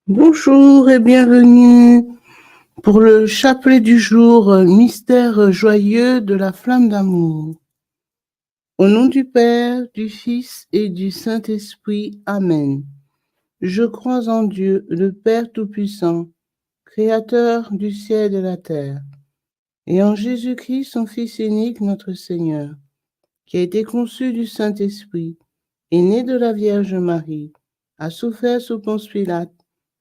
Bonjour et bienvenue pour le chapelet du jour, mystère joyeux de la flamme d'amour. Au nom du Père, du Fils et du Saint-Esprit, Amen. Je crois en Dieu, le Père Tout-Puissant, Créateur du ciel et de la terre, et en Jésus-Christ, son Fils unique, notre Seigneur, qui a été conçu du Saint-Esprit, est né de la Vierge Marie, a souffert sous Ponce Pilate,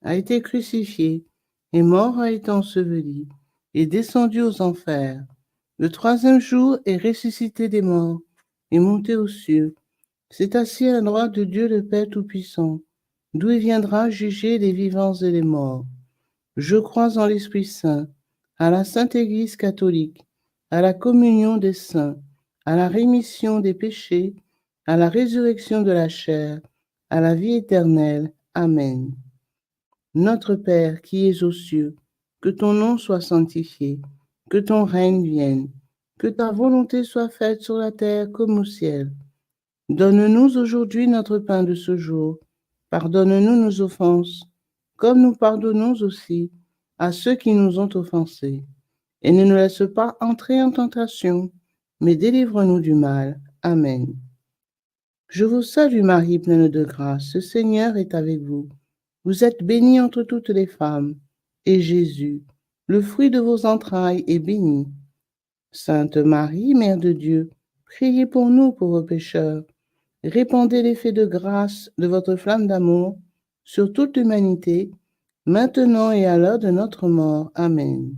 a été crucifié, est mort, a été enseveli, est descendu aux enfers. Le troisième jour est ressuscité des morts, est monté aux cieux, s'est assis à la droite de Dieu le Père Tout-Puissant, d'où il viendra juger les vivants et les morts. Je crois en l'Esprit Saint, à la Sainte Église catholique, à la communion des saints, à la rémission des péchés, à la résurrection de la chair, à la vie éternelle. Amen. Notre Père qui es aux cieux, que ton nom soit sanctifié, que ton règne vienne, que ta volonté soit faite sur la terre comme au ciel. Donne-nous aujourd'hui notre pain de ce jour. Pardonne-nous nos offenses, comme nous pardonnons aussi à ceux qui nous ont offensés. Et ne nous laisse pas entrer en tentation, mais délivre-nous du mal. Amen. Je vous salue Marie, pleine de grâce, le Seigneur est avec vous. Vous êtes bénie entre toutes les femmes, et Jésus, le fruit de vos entrailles, est béni. Sainte Marie, Mère de Dieu, priez pour nous pauvres pécheurs. Répandez l'effet de grâce de votre flamme d'amour sur toute l'humanité, maintenant et à l'heure de notre mort. Amen.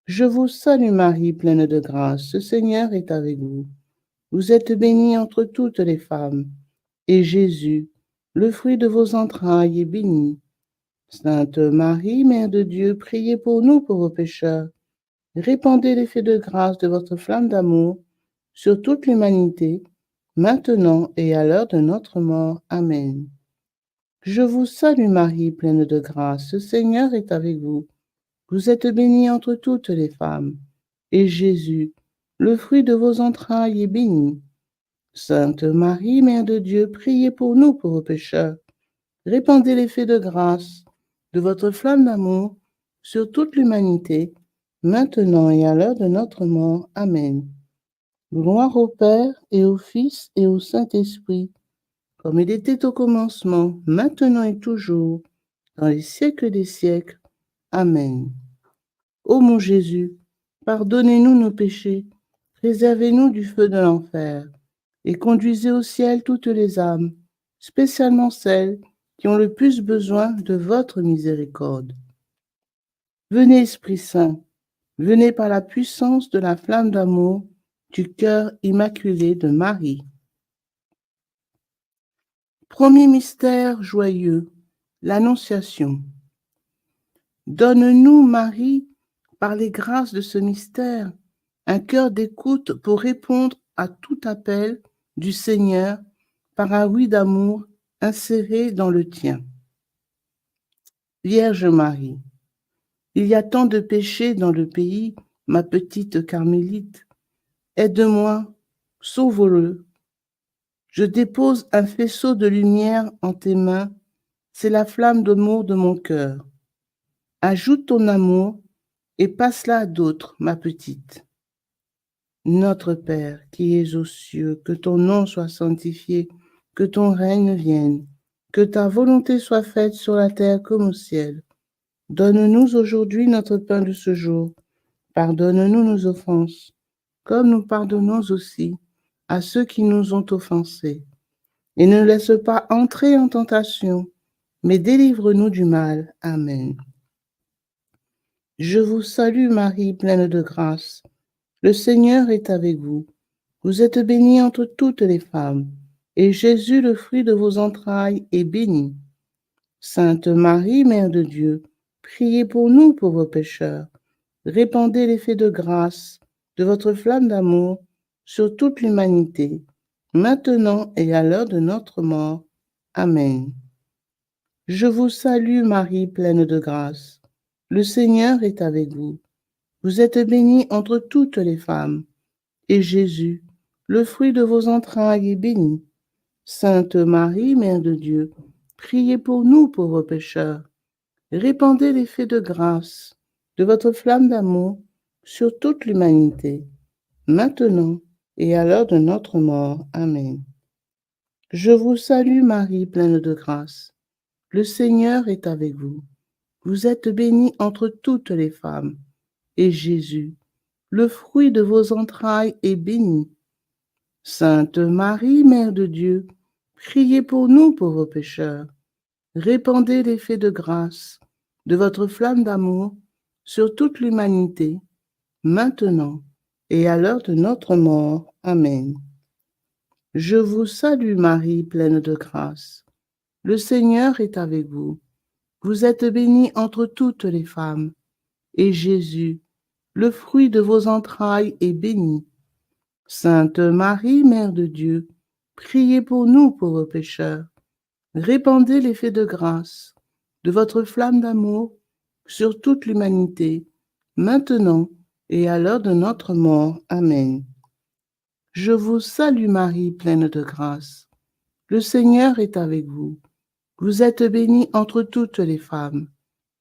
Je vous salue Marie, pleine de grâce, le Seigneur est avec vous. Vous êtes bénie entre toutes les femmes, et Jésus, le fruit de vos entrailles, est béni. Sainte Marie, Mère de Dieu, priez pour nous pauvres pécheurs. Répandez l'effet de grâce de votre flamme d'amour sur toute l'humanité, maintenant et à l'heure de notre mort. Amen. Je vous salue Marie, pleine de grâce, le Seigneur est avec vous. Vous êtes bénie entre toutes les femmes, et Jésus, le fruit de vos entrailles, est béni. Sainte Marie, Mère de Dieu, priez pour nous pauvres pécheurs. Répandez l'effet de grâce de votre flamme d'amour sur toute l'humanité, maintenant et à l'heure de notre mort. Amen. Gloire au Père et au Fils et au Saint-Esprit, comme il était au commencement, maintenant et toujours, dans les siècles des siècles. Amen. Ô mon Jésus, pardonnez-nous nos péchés, préservez-nous du feu de l'enfer, et conduisez au ciel toutes les âmes, spécialement celles qui ont le plus besoin de votre miséricorde. Venez, Esprit Saint, venez par la puissance de la flamme d'amour du cœur immaculé de Marie. Premier mystère joyeux, l'Annonciation. Donne-nous, Marie, par les grâces de ce mystère, un cœur d'écoute pour répondre à tout appel du Seigneur par un oui d'amour inséré dans le tien. Vierge Marie, il y a tant de péchés dans le pays, ma petite carmélite. Aide-moi, sauve-le. Je dépose un faisceau de lumière en tes mains, c'est la flamme d'amour de mon cœur. Ajoute ton amour et passe-la à d'autres, ma petite. Notre Père qui es aux cieux, que ton nom soit sanctifié, que ton règne vienne, que ta volonté soit faite sur la terre comme au ciel. Donne-nous aujourd'hui notre pain de ce jour. Pardonne-nous nos offenses, comme nous pardonnons aussi à ceux qui nous ont offensés. Et ne laisse pas entrer en tentation, mais délivre-nous du mal. Amen. Je vous salue Marie, pleine de grâce. Le Seigneur est avec vous. Vous êtes bénie entre toutes les femmes, et Jésus, le fruit de vos entrailles, est béni. Sainte Marie, Mère de Dieu, priez pour nous pauvres pécheurs. Répandez l'effet de grâce de votre flamme d'amour sur toute l'humanité, maintenant et à l'heure de notre mort. Amen. Je vous salue Marie, pleine de grâce. Le Seigneur est avec vous. Vous êtes bénie entre toutes les femmes, et Jésus, le fruit de vos entrailles, est béni. Sainte Marie, Mère de Dieu, priez pour nous pauvres pécheurs. Répandez l'effet de grâce de votre flamme d'amour sur toute l'humanité, maintenant et à l'heure de notre mort. Amen. Je vous salue Marie, pleine de grâce. Le Seigneur est avec vous. Vous êtes bénie entre toutes les femmes, et Jésus, le fruit de vos entrailles, est béni. Sainte Marie, Mère de Dieu, priez pour nous pauvres pécheurs. Répandez l'effet de grâce de votre flamme d'amour sur toute l'humanité, maintenant et à l'heure de notre mort. Amen. Je vous salue Marie, pleine de grâce. Le Seigneur est avec vous. Vous êtes bénie entre toutes les femmes, et Jésus, le fruit de vos entrailles, est béni. Sainte Marie, Mère de Dieu, priez pour nous pauvres pécheurs. Répandez l'effet de grâce de votre flamme d'amour sur toute l'humanité, maintenant et à l'heure de notre mort. Amen. Je vous salue Marie, pleine de grâce. Le Seigneur est avec vous. Vous êtes bénie entre toutes les femmes,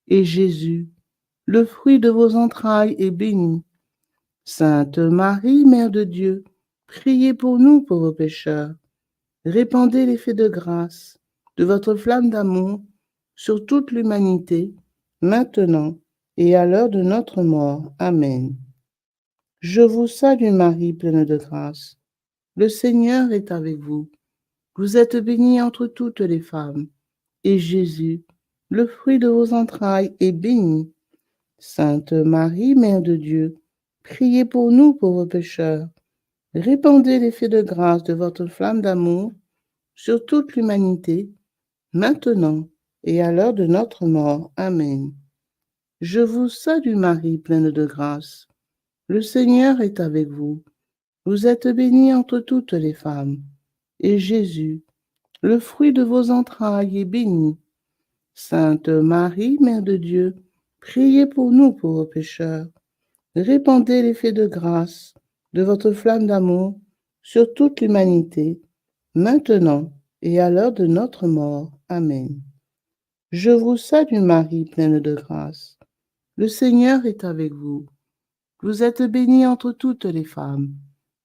et Jésus, le fruit de vos entrailles, est béni. Sainte Marie, Mère de Dieu, priez pour nous pauvres pécheurs. Répandez l'effet de grâce de votre flamme d'amour sur toute l'humanité, maintenant et à l'heure de notre mort. Amen. Je vous salue Marie, pleine de grâce. Le Seigneur est avec vous. Vous êtes bénie entre toutes les femmes, et Jésus, le fruit de vos entrailles, est béni. Sainte Marie, Mère de Dieu, priez pour nous pauvres pécheurs. Répandez l'effet de grâce de votre flamme d'amour sur toute l'humanité, maintenant et à l'heure de notre mort. Amen. Je vous salue Marie, pleine de grâce. Le Seigneur est avec vous. Vous êtes bénie entre toutes les femmes, et Jésus, le fruit de vos entrailles, est béni. Sainte Marie, Mère de Dieu, priez pour nous pauvres pécheurs. Répandez l'effet de grâce de votre flamme d'amour sur toute l'humanité, maintenant et à l'heure de notre mort. Amen. Je vous salue Marie, pleine de grâce. Le Seigneur est avec vous. Vous êtes bénie entre toutes les femmes,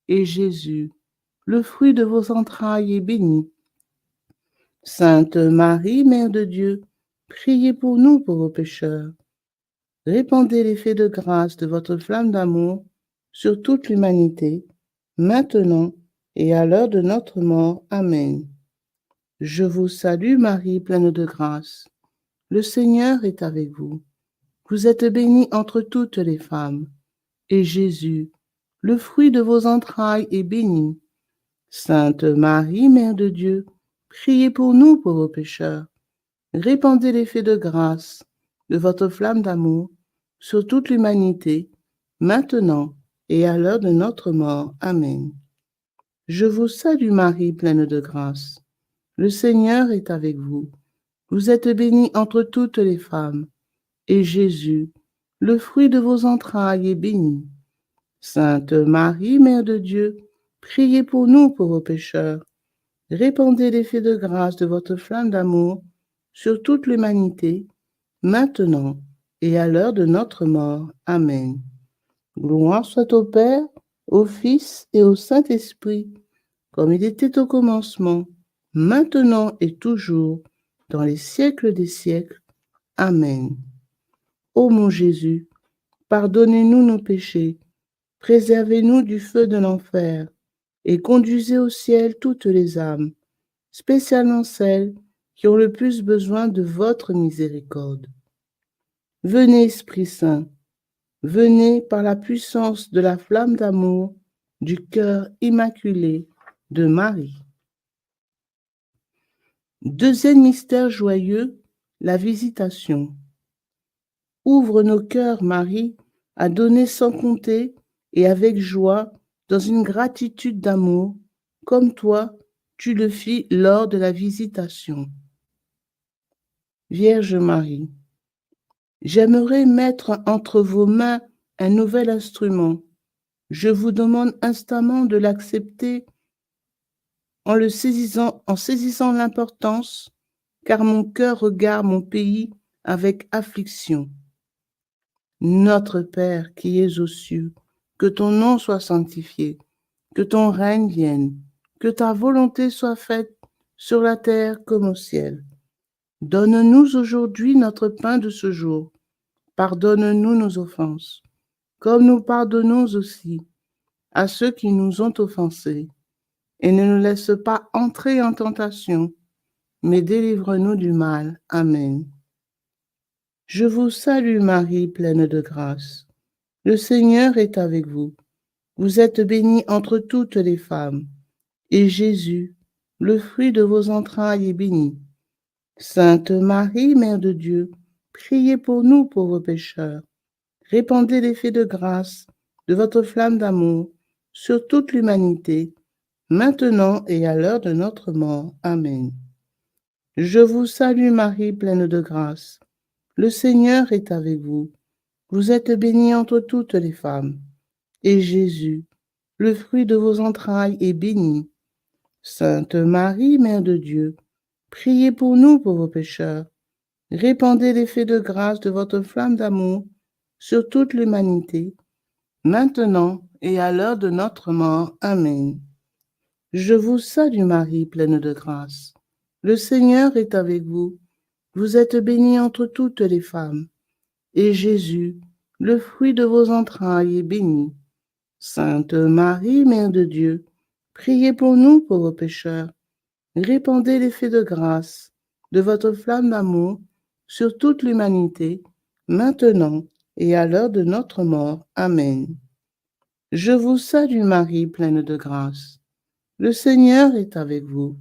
et Jésus, le fruit de vos entrailles, est béni. Sainte Marie, Mère de Dieu, priez pour nous pauvres pécheurs. Répandez l'effet de grâce de votre flamme d'amour sur toute l'humanité, maintenant et à l'heure de notre mort. Amen. Je vous salue Marie, pleine de grâce. Le Seigneur est avec vous. Vous êtes bénie entre toutes les femmes, et Jésus, le fruit de vos entrailles, est béni. Sainte Marie, Mère de Dieu, priez pour nous pauvres pécheurs. Répandez l'effet de grâce de votre flamme d'amour sur toute l'humanité, maintenant et à l'heure de notre mort. Amen. Je vous salue Marie, pleine de grâce. Le Seigneur est avec vous. Vous êtes bénie entre toutes les femmes, et Jésus, le fruit de vos entrailles, est béni. Sainte Marie, Mère de Dieu, priez pour nous pauvres pécheurs. Répandez l'effet de grâce de votre flamme d'amour sur toute l'humanité, maintenant et à l'heure de notre mort. Amen. Gloire soit au Père, au Fils et au Saint-Esprit, comme il était au commencement, maintenant et toujours, dans les siècles des siècles. Amen. Ô mon Jésus, pardonnez-nous nos péchés, préservez-nous du feu de l'enfer, et conduisez au ciel toutes les âmes, spécialement celles qui ont le plus besoin de votre miséricorde. Venez, Esprit Saint, venez par la puissance de la flamme d'amour du cœur immaculé de Marie. Deuxième mystère joyeux, la visitation. Ouvre nos cœurs, Marie, à donner sans compter et avec joie, dans une gratitude d'amour, comme toi, tu le fis lors de la visitation. Vierge Marie, j'aimerais mettre entre vos mains un nouvel instrument. Je vous demande instamment de l'accepter en saisissant l'importance, car mon cœur regarde mon pays avec affliction. Notre Père qui es aux cieux, que ton nom soit sanctifié, que ton règne vienne, que ta volonté soit faite sur la terre comme au ciel. Donne-nous aujourd'hui notre pain de ce jour. Pardonne-nous nos offenses, comme nous pardonnons aussi à ceux qui nous ont offensés. Et ne nous laisse pas entrer en tentation, mais délivre-nous du mal. Amen. Je vous salue Marie, pleine de grâce. Le Seigneur est avec vous. Vous êtes bénie entre toutes les femmes, et Jésus, le fruit de vos entrailles, est béni. Sainte Marie, Mère de Dieu, priez pour nous pauvres pécheurs. Répandez l'effet de grâce de votre flamme d'amour sur toute l'humanité, maintenant et à l'heure de notre mort. Amen. Je vous salue Marie, pleine de grâce. Le Seigneur est avec vous. Vous êtes bénie entre toutes les femmes, et Jésus, le fruit de vos entrailles, est béni. Sainte Marie, Mère de Dieu, priez pour nous pauvres pécheurs. Répandez l'effet de grâce de votre flamme d'amour sur toute l'humanité, maintenant et à l'heure de notre mort. Amen. Je vous salue Marie, pleine de grâce. Le Seigneur est avec vous. Vous êtes bénie entre toutes les femmes, et Jésus, le fruit de vos entrailles, est béni. Sainte Marie, Mère de Dieu, priez pour nous pauvres pécheurs. Répandez l'effet de grâce de votre flamme d'amour sur toute l'humanité, maintenant et à l'heure de notre mort. Amen. Je vous salue Marie, pleine de grâce. Le Seigneur est avec vous.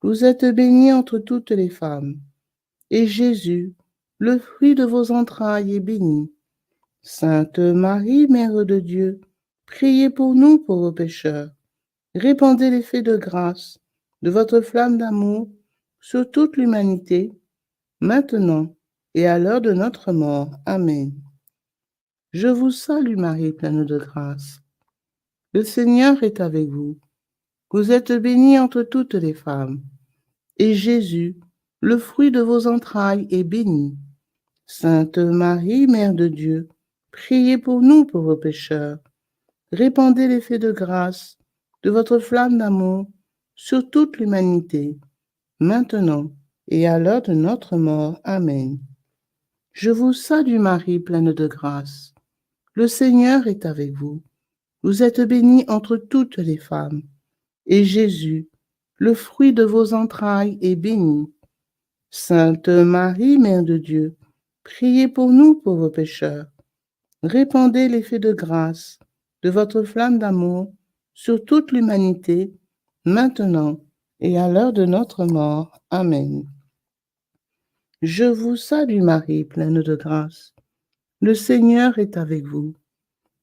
Vous êtes bénie entre toutes les femmes, et Jésus, le fruit de vos entrailles, est béni. Sainte Marie, Mère de Dieu, priez pour nous pauvres pécheurs. Répandez l'effet de grâce de votre flamme d'amour sur toute l'humanité, maintenant et à l'heure de notre mort. Amen. Je vous salue Marie, pleine de grâce. Le Seigneur est avec vous. Vous êtes bénie entre toutes les femmes, et Jésus, le fruit de vos entrailles, est béni. Sainte Marie, Mère de Dieu, priez pour nous pauvres pécheurs. Répandez l'effet de grâce de votre flamme d'amour sur toute l'humanité, maintenant et à l'heure de notre mort. Amen. Je vous salue Marie, pleine de grâce. Le Seigneur est avec vous. Vous êtes bénie entre toutes les femmes, et Jésus, le fruit de vos entrailles, est béni. Sainte Marie, Mère de Dieu, priez pour nous pauvres pécheurs. Répandez l'effet de grâce de votre flamme d'amour sur toute l'humanité, maintenant et à l'heure de notre mort. Amen. Je vous salue Marie, pleine de grâce. Le Seigneur est avec vous.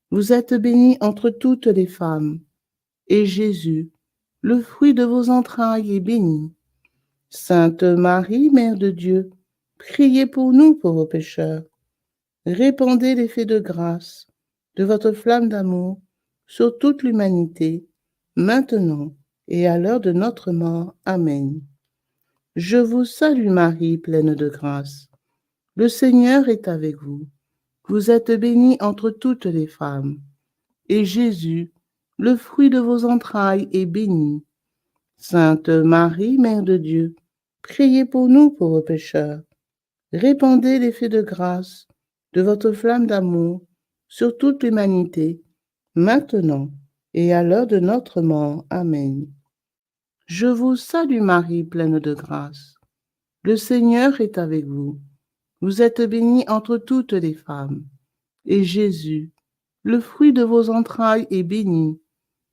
Vous êtes bénie entre toutes les femmes, et Jésus, le fruit de vos entrailles, est béni. Sainte Marie, Mère de Dieu, priez pour nous pauvres pécheurs. Répandez l'effet de grâce de votre flamme d'amour sur toute l'humanité, maintenant et à l'heure de notre mort. Amen. Je vous salue Marie, pleine de grâce. Le Seigneur est avec vous. Vous êtes bénie entre toutes les femmes, et Jésus, le fruit de vos entrailles, est béni. Sainte Marie, Mère de Dieu, priez pour nous pauvres pécheurs. Répandez l'effet de grâce de votre flamme d'amour sur toute l'humanité, maintenant et à l'heure de notre mort. Amen. Je vous salue Marie, pleine de grâce. Le Seigneur est avec vous. Vous êtes bénie entre toutes les femmes, et Jésus, le fruit de vos entrailles, est béni.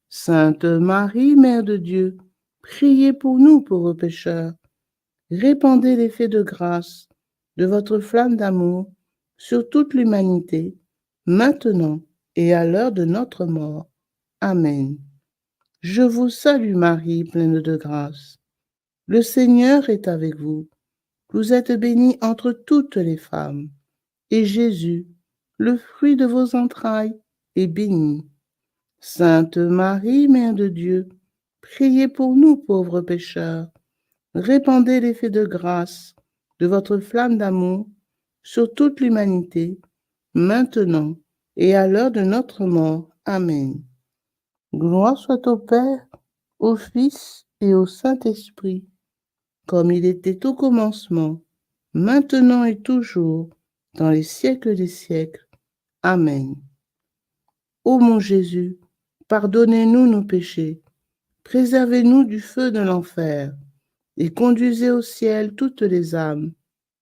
Sainte Marie, Mère de Dieu, priez pour nous pauvres pécheurs. Répandez l'effet de grâce de votre flamme d'amour sur toute l'humanité, maintenant et à l'heure de notre mort. Amen. Je vous salue Marie, pleine de grâce. Le Seigneur est avec vous. Vous êtes bénie entre toutes les femmes, et Jésus, le fruit de vos entrailles, est béni. Sainte Marie, Mère de Dieu, priez pour nous pauvres pécheurs. Répandez l'effet de grâce de votre flamme d'amour sur toute l'humanité, maintenant et à l'heure de notre mort. Amen. Gloire soit au Père, au Fils et au Saint-Esprit, comme il était au commencement, maintenant et toujours, dans les siècles des siècles. Amen. Ô mon Jésus, pardonnez-nous nos péchés, préservez-nous du feu de l'enfer, et conduisez au ciel toutes les âmes,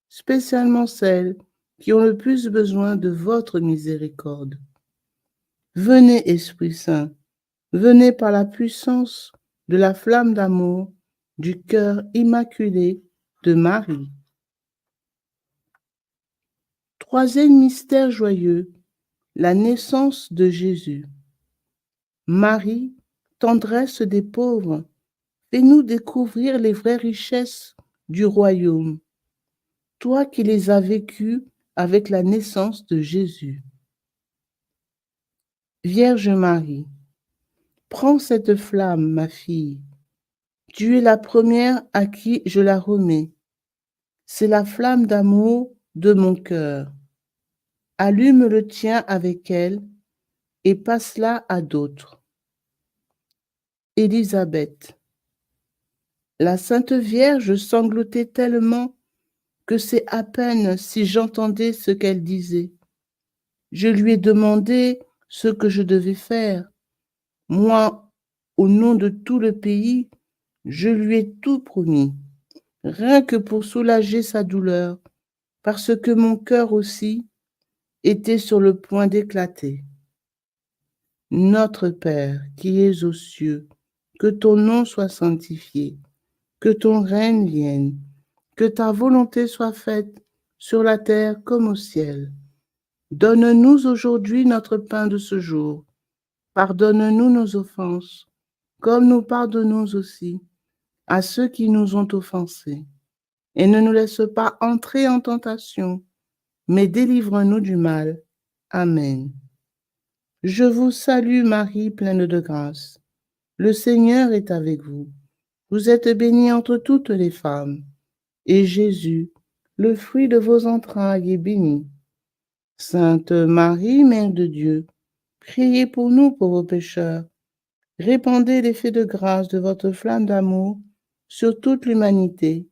spécialement celles qui ont le plus besoin de votre miséricorde. Venez, Esprit Saint, venez par la puissance de la flamme d'amour du cœur immaculé de Marie. Troisième mystère joyeux, la naissance de Jésus. Marie, tendresse des pauvres, fais-nous découvrir les vraies richesses du royaume, toi qui les as vécues avec la naissance de Jésus. Vierge Marie, prends cette flamme, ma fille. Tu es la première à qui je la remets. C'est la flamme d'amour de mon cœur. Allume le tien avec elle et passe-la à d'autres. Élisabeth, la Sainte Vierge sanglotait tellement que c'est à peine si j'entendais ce qu'elle disait. Je lui ai demandé ce que je devais faire. Moi, au nom de tout le pays, je lui ai tout promis, rien que pour soulager sa douleur, parce que mon cœur aussi était sur le point d'éclater. Notre Père qui es aux cieux, que ton nom soit sanctifié, que ton règne vienne, que ta volonté soit faite sur la terre comme au ciel. Donne-nous aujourd'hui notre pain de ce jour. Pardonne-nous nos offenses, comme nous pardonnons aussi à ceux qui nous ont offensés. Et ne nous laisse pas entrer en tentation, mais délivre-nous du mal. Amen. Je vous salue Marie, pleine de grâce. Le Seigneur est avec vous. Vous êtes bénie entre toutes les femmes, et Jésus, le fruit de vos entrailles, est béni. Sainte Marie, Mère de Dieu, priez pour nous pauvres pécheurs. Répandez l'effet de grâce de votre flamme d'amour sur toute l'humanité,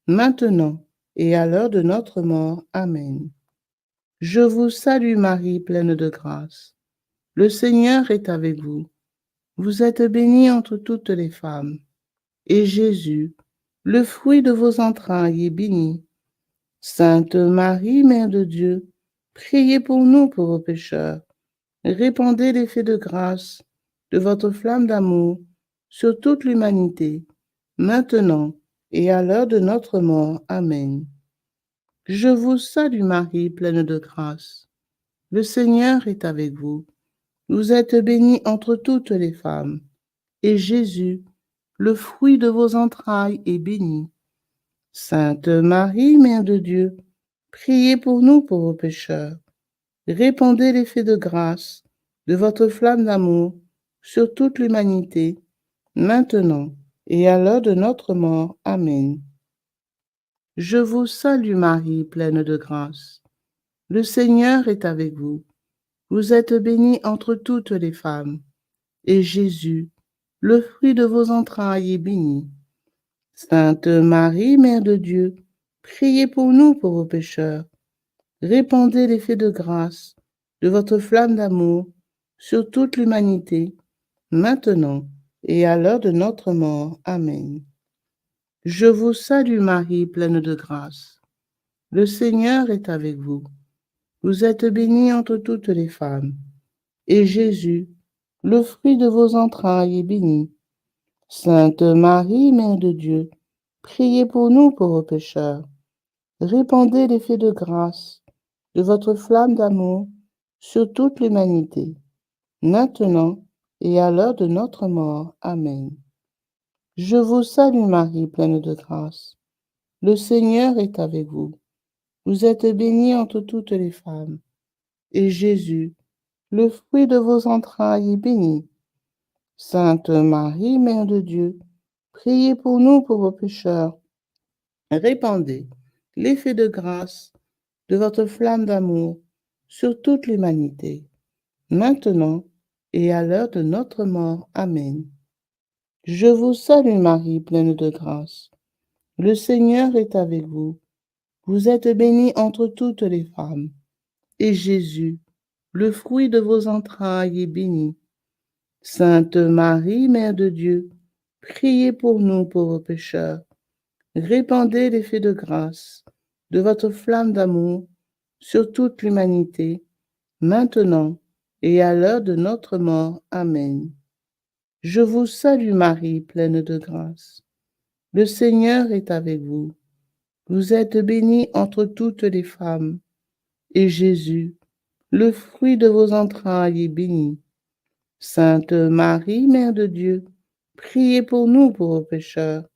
maintenant et à l'heure de notre mort. Amen. Je vous salue Marie, pleine de grâce. Le Seigneur est avec vous. Vous êtes bénie entre toutes les femmes, et Jésus, le fruit de vos entrailles, est béni. Sainte Marie, Mère de Dieu, priez pour nous pauvres pécheurs. Répandez l'effet de grâce de votre flamme d'amour sur toute l'humanité, maintenant et à l'heure de notre mort. Amen. Je vous salue Marie, pleine de grâce. Le Seigneur est avec vous. Vous êtes bénie entre toutes les femmes, et Jésus, le fruit de vos entrailles, est béni. Sainte Marie, Mère de Dieu, priez pour nous pauvres pécheurs. Répandez l'effet de grâce de votre flamme d'amour sur toute l'humanité, maintenant et à l'heure de notre mort. Amen. Je vous salue Marie, pleine de grâce. Le Seigneur est avec vous. Vous êtes bénie entre toutes les femmes, et Jésus, le fruit de vos entrailles, est béni. Sainte Marie, Mère de Dieu, priez pour nous pauvres pécheurs. Répandez l'effet de grâce de votre flamme d'amour sur toute l'humanité, maintenant et à l'heure de notre mort. Amen. Je vous salue Marie, pleine de grâce. Le Seigneur est avec vous. Vous êtes bénie entre toutes les femmes, et Jésus, le fruit de vos entrailles, est béni. Sainte Marie, Mère de Dieu, priez pour nous pauvres pécheurs. Répandez l'effet de grâce de votre flamme d'amour sur toute l'humanité, maintenant et à l'heure de notre mort. Amen. Je vous salue Marie, pleine de grâce. Le Seigneur est avec vous. Vous êtes bénie entre toutes les femmes, et Jésus, le fruit de vos entrailles, est béni. Sainte Marie, Mère de Dieu, priez pour nous pauvres pécheurs. Répandez l'effet de grâce de votre flamme d'amour sur toute l'humanité, maintenant et à l'heure de notre mort. Amen. Je vous salue Marie, pleine de grâce. Le Seigneur est avec vous. Vous êtes bénie entre toutes les femmes, et Jésus, le fruit de vos entrailles, est béni. Sainte Marie, Mère de Dieu, priez pour nous pauvres pécheurs. Répandez l'effet de grâce de votre flamme d'amour sur toute l'humanité, maintenant et à l'heure de notre mort. Amen. Je vous salue Marie, pleine de grâce. Le Seigneur est avec vous. Vous êtes bénie entre toutes les femmes, et Jésus, le fruit de vos entrailles, est béni. Sainte Marie, Mère de Dieu, priez pour nous pauvres pécheurs.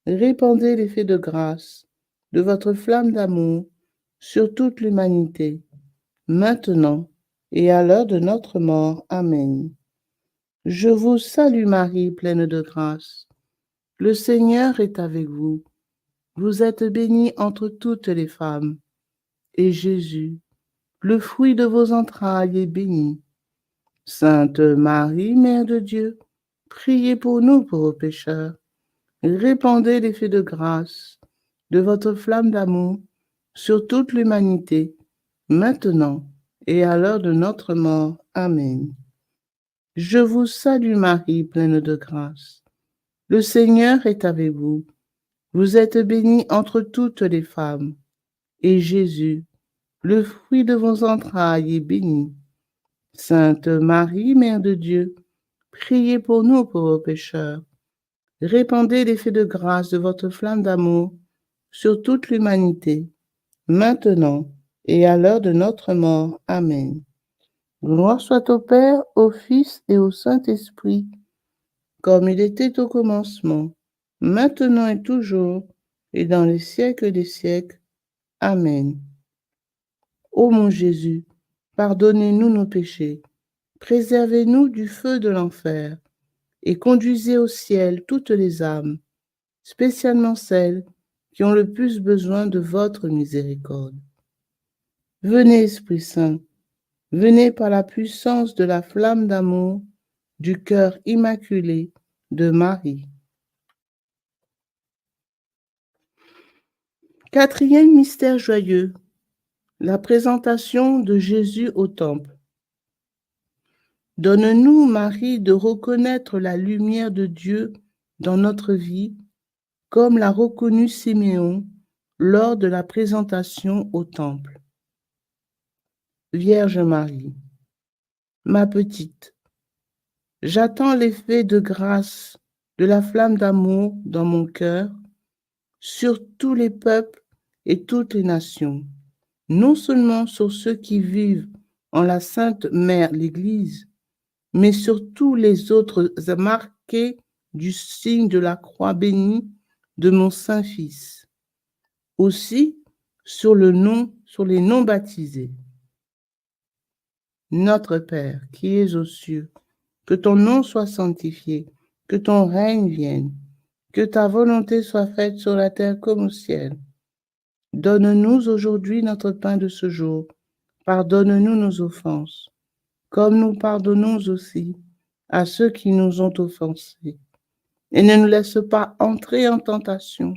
Répandez l'effet de grâce de votre flamme d'amour sur toute l'humanité, maintenant et à l'heure de notre mort. Amen. Je vous salue Marie, pleine de grâce. Le Seigneur est avec vous. Vous êtes bénie entre toutes les femmes, et Jésus, le fruit de vos entrailles, est béni. Sainte Marie, Mère de Dieu, priez pour nous pauvres pécheurs. Répandez l'effet de grâce de votre flamme d'amour sur toute l'humanité, maintenant et à l'heure de notre mort. Amen. Je vous salue Marie, pleine de grâce. Le Seigneur est avec vous. Vous êtes bénie entre toutes les femmes, et Jésus, le fruit de vos entrailles, est béni. Sainte Marie, Mère de Dieu, priez pour nous pauvres pécheurs. Répandez l'effet de grâce de votre flamme d'amour sur toute l'humanité, maintenant et à l'heure de notre mort. Amen. Gloire soit au Père, au Fils et au Saint-Esprit, comme il était au commencement, maintenant et toujours, et dans les siècles des siècles. Amen. Ô mon Jésus, pardonnez-nous nos péchés, préservez-nous du feu de l'enfer, et conduisez au ciel toutes les âmes, spécialement celles qui ont le plus besoin de votre miséricorde. Venez, Esprit Saint, venez par la puissance de la flamme d'amour du cœur immaculé de Marie. Quatrième mystère joyeux, la présentation de Jésus au temple. Donne-nous, Marie, de reconnaître la lumière de Dieu dans notre vie, comme l'a reconnu Siméon lors de la présentation au temple. Vierge Marie, ma petite, j'attends l'effet de grâce de la flamme d'amour dans mon cœur sur tous les peuples et toutes les nations, non seulement sur ceux qui vivent en la Sainte Mère, l'Église, mais sur tous les autres marqués du signe de la croix bénie de mon Saint-Fils. Aussi, sur les non baptisés. Notre Père, qui es aux cieux, que ton nom soit sanctifié, que ton règne vienne, que ta volonté soit faite sur la terre comme au ciel. Donne-nous aujourd'hui notre pain de ce jour. Pardonne-nous nos offenses, comme nous pardonnons aussi à ceux qui nous ont offensés. Et ne nous laisse pas entrer en tentation,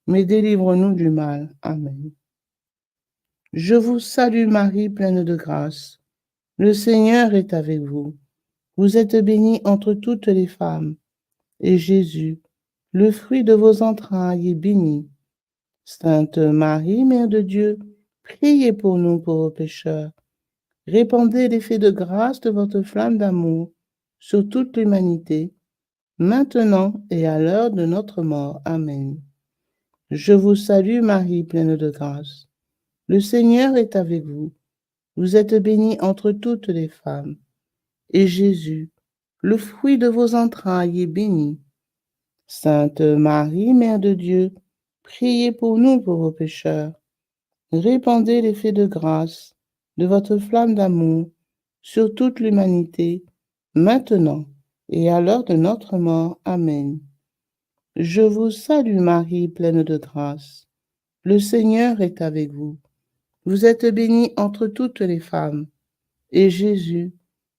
mais délivre-nous du mal. Amen. Je vous salue Marie, pleine de grâce. Le Seigneur est avec vous. Vous êtes bénie entre toutes les femmes, et Jésus, le fruit de vos entrailles, est béni. Sainte Marie, Mère de Dieu, priez pour nous pauvres pécheurs. Répandez l'effet de grâce de votre flamme d'amour sur toute l'humanité, maintenant et à l'heure de notre mort. Amen. Je vous salue Marie, pleine de grâce. Le Seigneur est avec vous. Vous êtes bénie entre toutes les femmes, et Jésus, le fruit de vos entrailles, est béni. Sainte Marie, Mère de Dieu, priez pour nous pauvres pécheurs. Répandez l'effet de grâce de votre flamme d'amour sur toute l'humanité, maintenant et à l'heure de notre mort. Amen. Je vous salue Marie, pleine de grâce. Le Seigneur est avec vous. Vous êtes bénie entre toutes les femmes, et Jésus,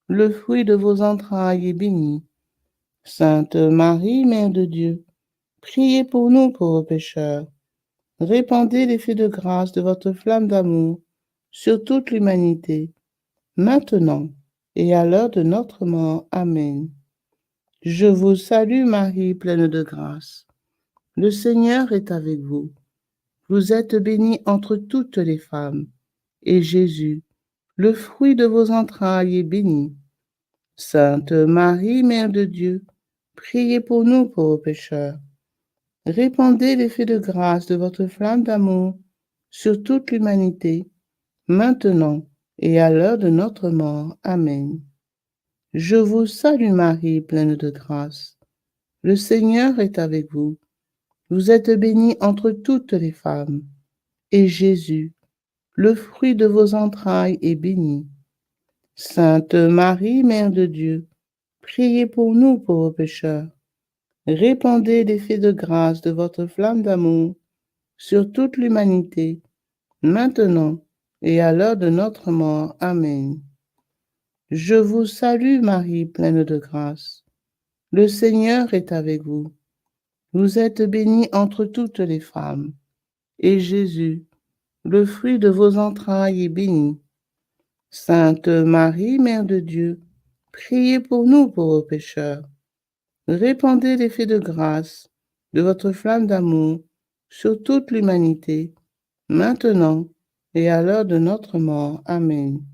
le fruit de vos entrailles, est béni. Sainte Marie, Mère de Dieu, priez pour nous pauvres pécheurs. Répandez l'effet de grâce de votre flamme d'amour sur toute l'humanité, maintenant et à l'heure de notre mort. Amen. Je vous salue Marie, pleine de grâce. Le Seigneur est avec vous. Vous êtes bénie entre toutes les femmes, et Jésus, le fruit de vos entrailles, est béni. Sainte Marie, Mère de Dieu, priez pour nous pauvres pécheurs. Répandez l'effet de grâce de votre flamme d'amour sur toute l'humanité, maintenant et à l'heure de notre mort. Amen. Je vous salue Marie, pleine de grâce. Le Seigneur est avec vous. Vous êtes bénie entre toutes les femmes, et Jésus, le fruit de vos entrailles, est béni. Sainte Marie, Mère de Dieu, priez pour nous pauvres pécheurs. Répandez l'effet de grâce de votre flamme d'amour sur toute l'humanité, maintenant et à l'heure de notre mort. Amen. Je vous salue Marie, pleine de grâce. Le Seigneur est avec vous. Vous êtes bénie entre toutes les femmes, et Jésus, le fruit de vos entrailles, est béni. Sainte Marie, Mère de Dieu, priez pour nous pauvres pécheurs. Répandez l'effet de grâce de votre flamme d'amour sur toute l'humanité, maintenant et à l'heure de notre mort. Amen.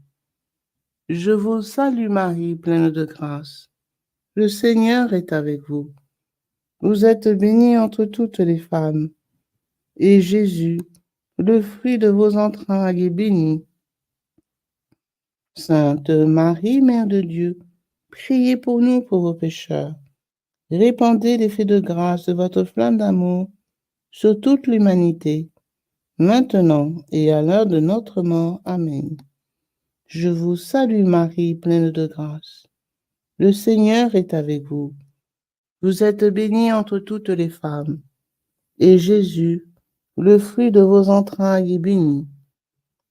Je vous salue Marie, pleine de grâce. Le Seigneur est avec vous. Vous êtes bénie entre toutes les femmes, et Jésus, le fruit de vos entrailles, est béni. Sainte Marie, Mère de Dieu, priez pour nous pauvres pécheurs. Répandez l'effet de grâce de votre flamme d'amour sur toute l'humanité, maintenant et à l'heure de notre mort. Amen. Je vous salue Marie, pleine de grâce. Le Seigneur est avec vous. Vous êtes bénie entre toutes les femmes, et Jésus, le fruit de vos entrailles, est béni.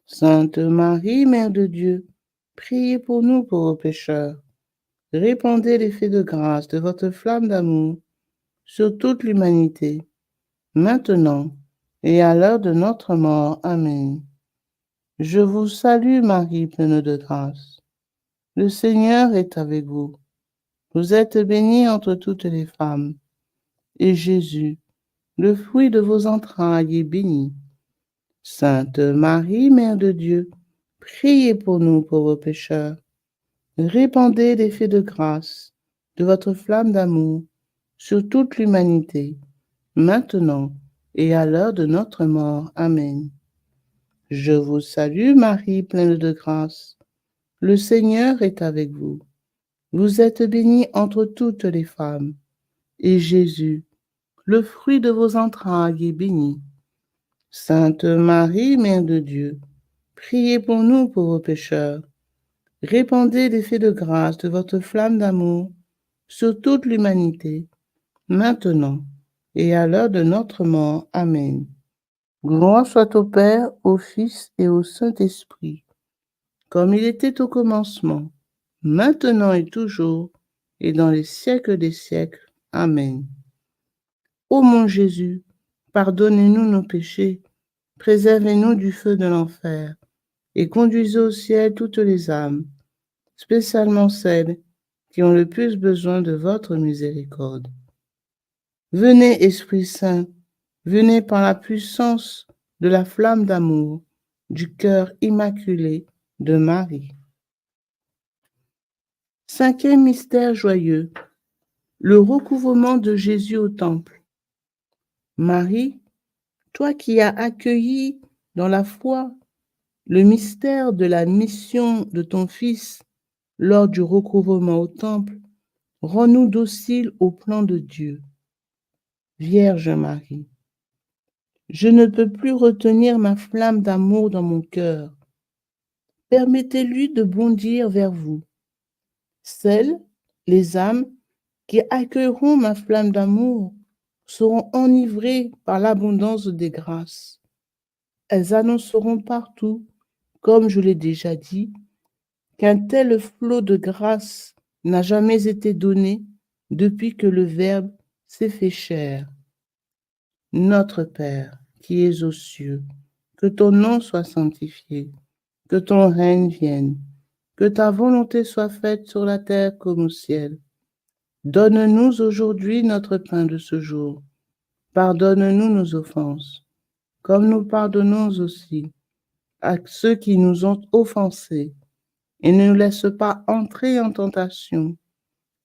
Sainte Marie, Mère de Dieu, priez pour nous pauvres pécheurs. Répandez l'effet de grâce de votre flamme d'amour sur toute l'humanité, maintenant et à l'heure de notre mort. Amen. Je vous salue Marie, pleine de grâce. Le Seigneur est avec vous. Vous êtes bénie entre toutes les femmes, et Jésus, le fruit de vos entrailles, est béni. Sainte Marie, Mère de Dieu, priez pour nous pauvres pécheurs. Répandez l'effet de grâce de votre flamme d'amour sur toute l'humanité, maintenant et à l'heure de notre mort. Amen. Je vous salue Marie, pleine de grâce. Le Seigneur est avec vous. Vous êtes bénie entre toutes les femmes, et Jésus, le fruit de vos entrailles, est béni. Sainte Marie, Mère de Dieu, priez pour nous pauvres pécheurs. Répandez l'effet de grâce de votre flamme d'amour sur toute l'humanité, maintenant et à l'heure de notre mort. Amen. Gloire soit au Père, au Fils et au Saint-Esprit, comme il était au commencement, maintenant et toujours, et dans les siècles des siècles. Amen. Ô mon Jésus, pardonnez-nous nos péchés, préservez-nous du feu de l'enfer, et conduisez au ciel toutes les âmes, spécialement celles qui ont le plus besoin de votre miséricorde. Venez, Esprit Saint, venez par la puissance de la flamme d'amour du cœur immaculé de Marie. Cinquième mystère joyeux, le recouvrement de Jésus au temple. Marie, toi qui as accueilli dans la foi le mystère de la mission de ton Fils lors du recouvrement au temple, rends-nous dociles au plan de Dieu. Vierge Marie, je ne peux plus retenir ma flamme d'amour dans mon cœur. Permettez-lui de bondir vers vous. Celles, les âmes qui accueilleront ma flamme d'amour seront enivrées par l'abondance des grâces. Elles annonceront partout, comme je l'ai déjà dit, qu'un tel flot de grâce n'a jamais été donné depuis que le Verbe s'est fait chair. Notre Père, qui es aux cieux, que ton nom soit sanctifié, que ton règne vienne, que ta volonté soit faite sur la terre comme au ciel. Donne-nous aujourd'hui notre pain de ce jour. Pardonne-nous nos offenses, comme nous pardonnons aussi à ceux qui nous ont offensés. Et ne nous laisse pas entrer en tentation,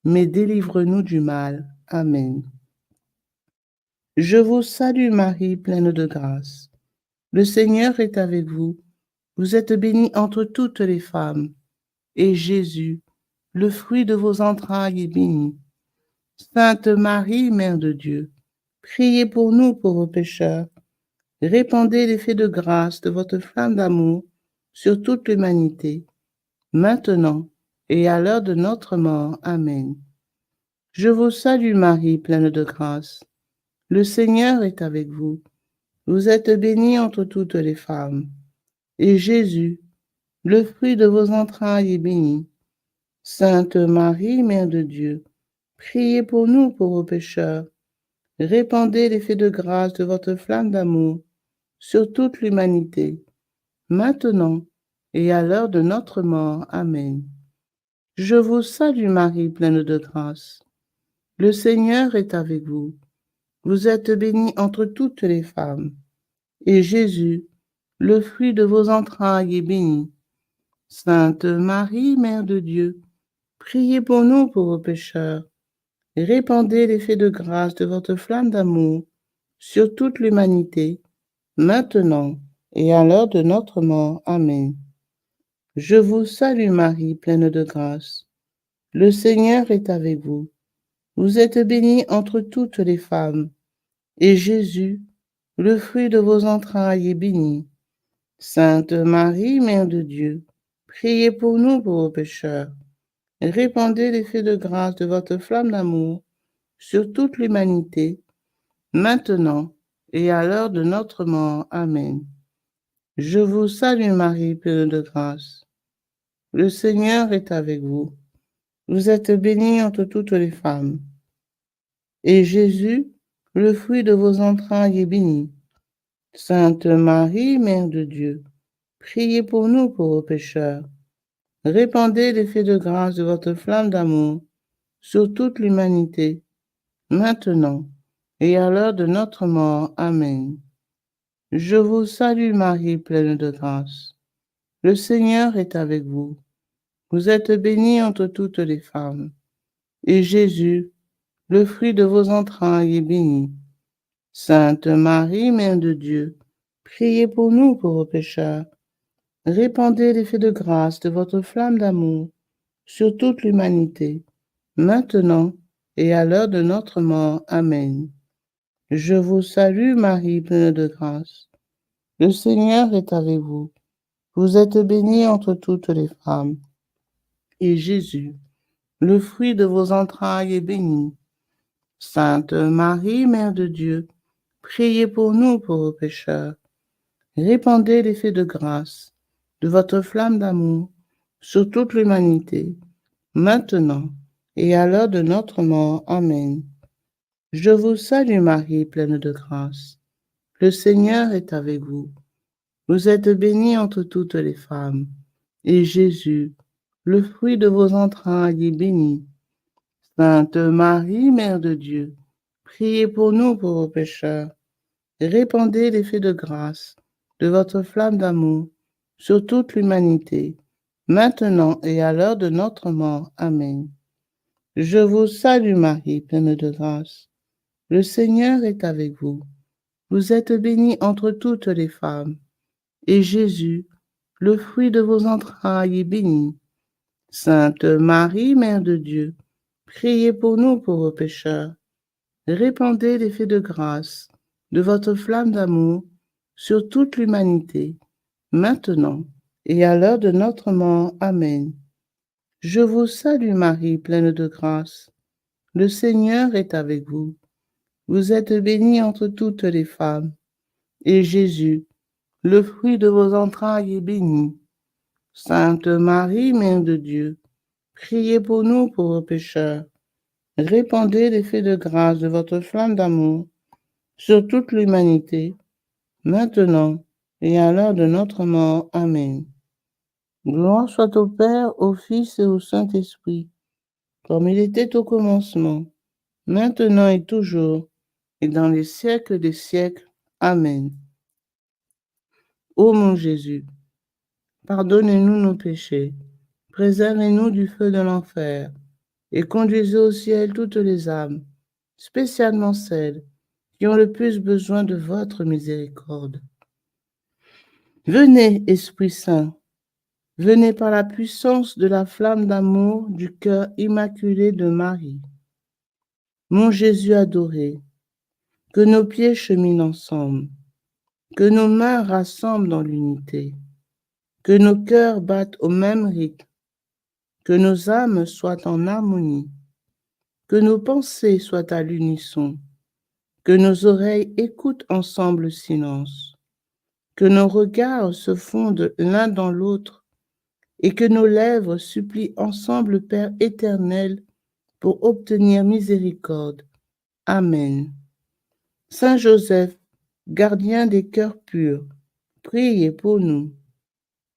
mais délivre-nous du mal. Amen. Je vous salue Marie, pleine de grâce. Le Seigneur est avec vous. Vous êtes bénie entre toutes les femmes, et Jésus, le fruit de vos entrailles, est béni. Sainte Marie, Mère de Dieu, priez pour nous pauvres pécheurs. Répandez l'effet de grâce de votre flamme d'amour sur toute l'humanité, maintenant et à l'heure de notre mort. Amen. Je vous salue Marie, pleine de grâce. Le Seigneur est avec vous. Vous êtes bénie entre toutes les femmes, et Jésus, le fruit de vos entrailles, est béni. Sainte Marie, Mère de Dieu, priez pour nous pauvres pécheurs. Répandez l'effet de grâce de votre flamme d'amour sur toute l'humanité, maintenant et à l'heure de notre mort. Amen. Je vous salue Marie, pleine de grâce. Le Seigneur est avec vous. Vous êtes bénie entre toutes les femmes, et Jésus, le fruit de vos entrailles, est béni. Sainte Marie, Mère de Dieu, priez pour nous pauvres pécheurs. Répandez l'effet de grâce de votre flamme d'amour sur toute l'humanité, maintenant et à l'heure de notre mort. Amen. Je vous salue Marie, pleine de grâce. Le Seigneur est avec vous. Vous êtes bénie entre toutes les femmes, et Jésus, le fruit de vos entrailles, est béni. Sainte Marie, Mère de Dieu, priez pour nous pauvres pécheurs. Répandez l'effet de grâce de votre flamme d'amour sur toute l'humanité, maintenant et à l'heure de notre mort. Amen. Je vous salue Marie, pleine de grâce. Le Seigneur est avec vous. Vous êtes bénie entre toutes les femmes, et Jésus, le fruit de vos entrailles, est béni. Sainte Marie, Mère de Dieu, priez pour nous pauvres pécheurs. Répandez l'effet de grâce de votre flamme d'amour sur toute l'humanité, maintenant et à l'heure de notre mort. Amen. Je vous salue Marie, pleine de grâce. Le Seigneur est avec vous. Vous êtes bénie entre toutes les femmes, et Jésus, le fruit de vos entrailles, est béni. Sainte Marie, Mère de Dieu, priez pour nous pauvres pécheurs. Répandez l'effet de grâce de votre flamme d'amour sur toute l'humanité, maintenant et à l'heure de notre mort. Amen. Je vous salue Marie, pleine de grâce. Le Seigneur est avec vous. Vous êtes bénie entre toutes les femmes. Et Jésus, le fruit de vos entrailles, est béni. Sainte Marie, Mère de Dieu, priez pour nous pauvres pécheurs. Répandez l'effet de grâce de votre flamme d'amour sur toute l'humanité, maintenant et à l'heure de notre mort. Amen. Je vous salue Marie, pleine de grâce. Le Seigneur est avec vous. Vous êtes bénie entre toutes les femmes, et Jésus, le fruit de vos entrailles, est béni. Sainte Marie, Mère de Dieu, priez pour nous pauvres pécheurs. Répandez l'effet de grâce de votre flamme d'amour sur toute l'humanité, maintenant et à l'heure de notre mort. Amen. Je vous salue Marie, pleine de grâce. Le Seigneur est avec vous. Vous êtes bénie entre toutes les femmes, et Jésus, le fruit de vos entrailles, est béni. Sainte Marie, Mère de Dieu, priez pour nous pauvres pécheurs. Répandez l'effet de grâce de votre flamme d'amour sur toute l'humanité, maintenant et à l'heure de notre mort. Amen. Je vous salue Marie, pleine de grâce. Le Seigneur est avec vous. Vous êtes bénie entre toutes les femmes, et Jésus, le fruit de vos entrailles, est béni. Sainte Marie, Mère de Dieu, priez pour nous pauvres pécheurs. Répandez l'effet de grâce de votre flamme d'amour sur toute l'humanité, maintenant et à l'heure de notre mort. Amen. Gloire soit au Père, au Fils et au Saint-Esprit, comme il était au commencement, maintenant et toujours, et dans les siècles des siècles. Amen. Ô mon Jésus, pardonnez-nous nos péchés, préservez-nous du feu de l'enfer, et conduisez au ciel toutes les âmes, spécialement celles qui ont le plus besoin de votre miséricorde. Venez, Esprit Saint, venez par la puissance de la flamme d'amour du cœur immaculé de Marie. Mon Jésus adoré, que nos pieds cheminent ensemble, que nos mains rassemblent dans l'unité, que nos cœurs battent au même rythme, que nos âmes soient en harmonie, que nos pensées soient à l'unisson, que nos oreilles écoutent ensemble le silence, que nos regards se fondent l'un dans l'autre et que nos lèvres supplient ensemble le Père éternel pour obtenir miséricorde. Amen. Saint Joseph, gardien des cœurs purs, priez pour nous.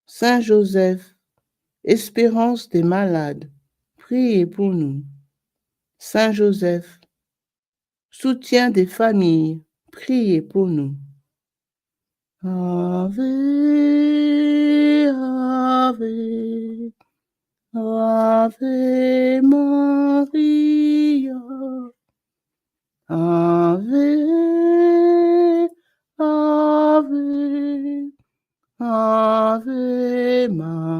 Saint Joseph, espérance des malades, priez pour nous. Saint Joseph, soutien des familles, priez pour nous. Ave, Ave, Ave Maria, Ave, Ave, Ave Maria.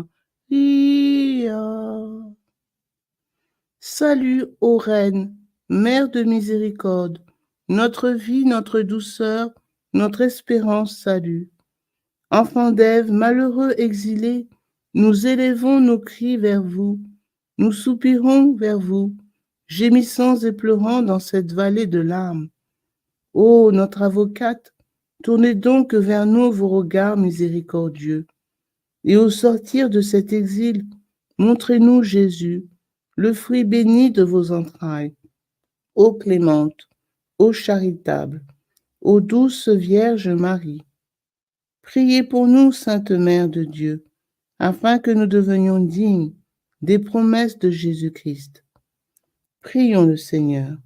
Salut, ô Reine, Mère de miséricorde, notre vie, notre douceur, notre espérance, salut. Enfants d'Ève, malheureux exilés, nous élevons nos cris vers vous, nous soupirons vers vous, gémissant et pleurant dans cette vallée de larmes. Ô notre avocate, tournez donc vers nous vos regards miséricordieux, et au sortir de cet exil, montrez-nous Jésus, le fruit béni de vos entrailles. Ô clémente, ô charitable, ô douce Vierge Marie, priez pour nous, Sainte Mère de Dieu, afin que nous devenions dignes des promesses de Jésus-Christ. Prions le Seigneur.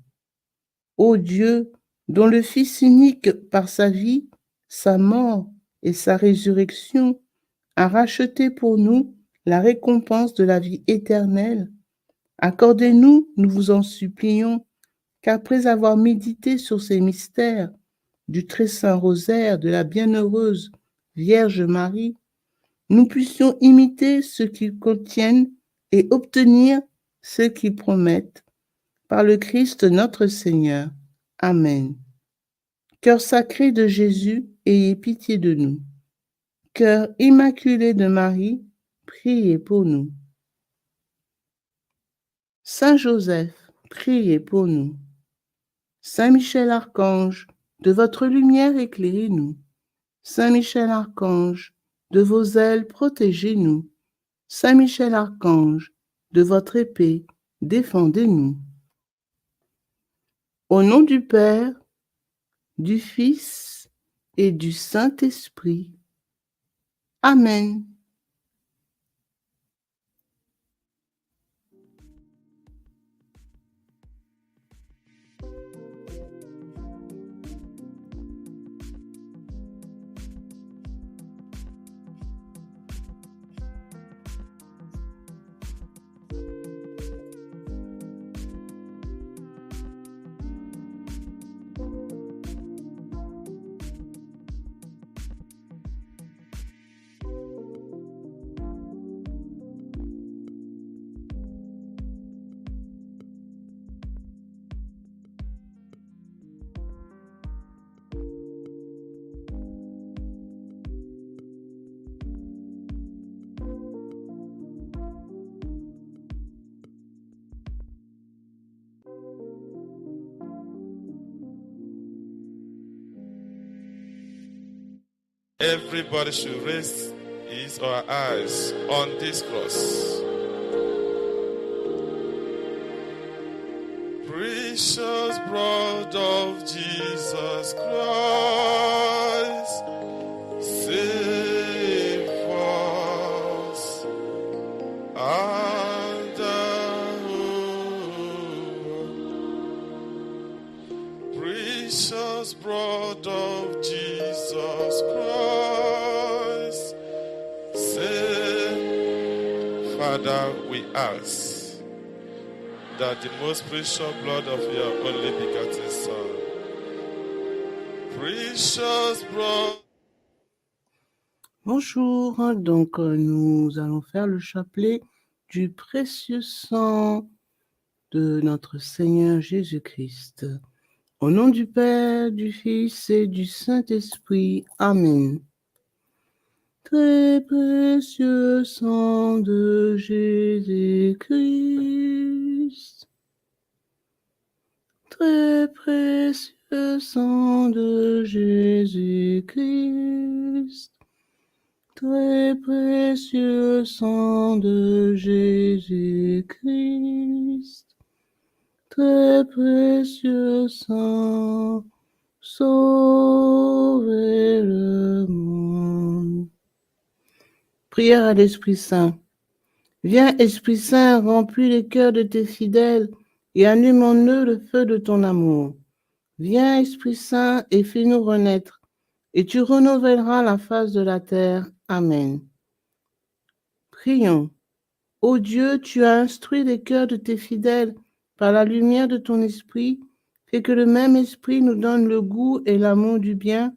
Ô Dieu, dont le Fils unique, par sa vie, sa mort et sa résurrection, a racheté pour nous la récompense de la vie éternelle, accordez-nous, nous vous en supplions, qu'après avoir médité sur ces mystères du très saint rosaire de la bienheureuse Vierge Marie, nous puissions imiter ce qu'ils contiennent et obtenir ce qu'ils promettent. Par le Christ notre Seigneur. Amen. Cœur sacré de Jésus, ayez pitié de nous. Cœur immaculé de Marie, priez pour nous. Saint Joseph, priez pour nous. Saint Michel Archange, de votre lumière éclairez-nous. Saint Michel Archange, de vos ailes protégez-nous. Saint Michel Archange, de votre épée défendez-nous. Au nom du Père, du Fils et du Saint-Esprit. Amen. Everybody should raise his or her eyes on this cross. Precious blood of Jesus Christ, save us and precious blood of Jesus Christ, save. Father, we ask that the most precious blood of your only begotten Son, precious blood. Bonjour, donc nous allons faire le chapelet du précieux sang de notre Seigneur Jésus-Christ. Au nom du Père, du Fils et du Saint-Esprit. Amen. Très précieux sang de Jésus-Christ. Très précieux sang de Jésus-Christ. Très précieux sang de Jésus-Christ. Très précieux sang, sauvez le monde. Prière à l'Esprit Saint. Viens, Esprit Saint, remplis les cœurs de tes fidèles et allume en eux le feu de ton amour. Viens, Esprit Saint, et fais-nous renaître, et tu renouvelleras la face de la terre. Amen. Prions. Ô Dieu, tu as instruit les cœurs de tes fidèles par la lumière de ton esprit, fais que le même esprit nous donne le goût et l'amour du bien,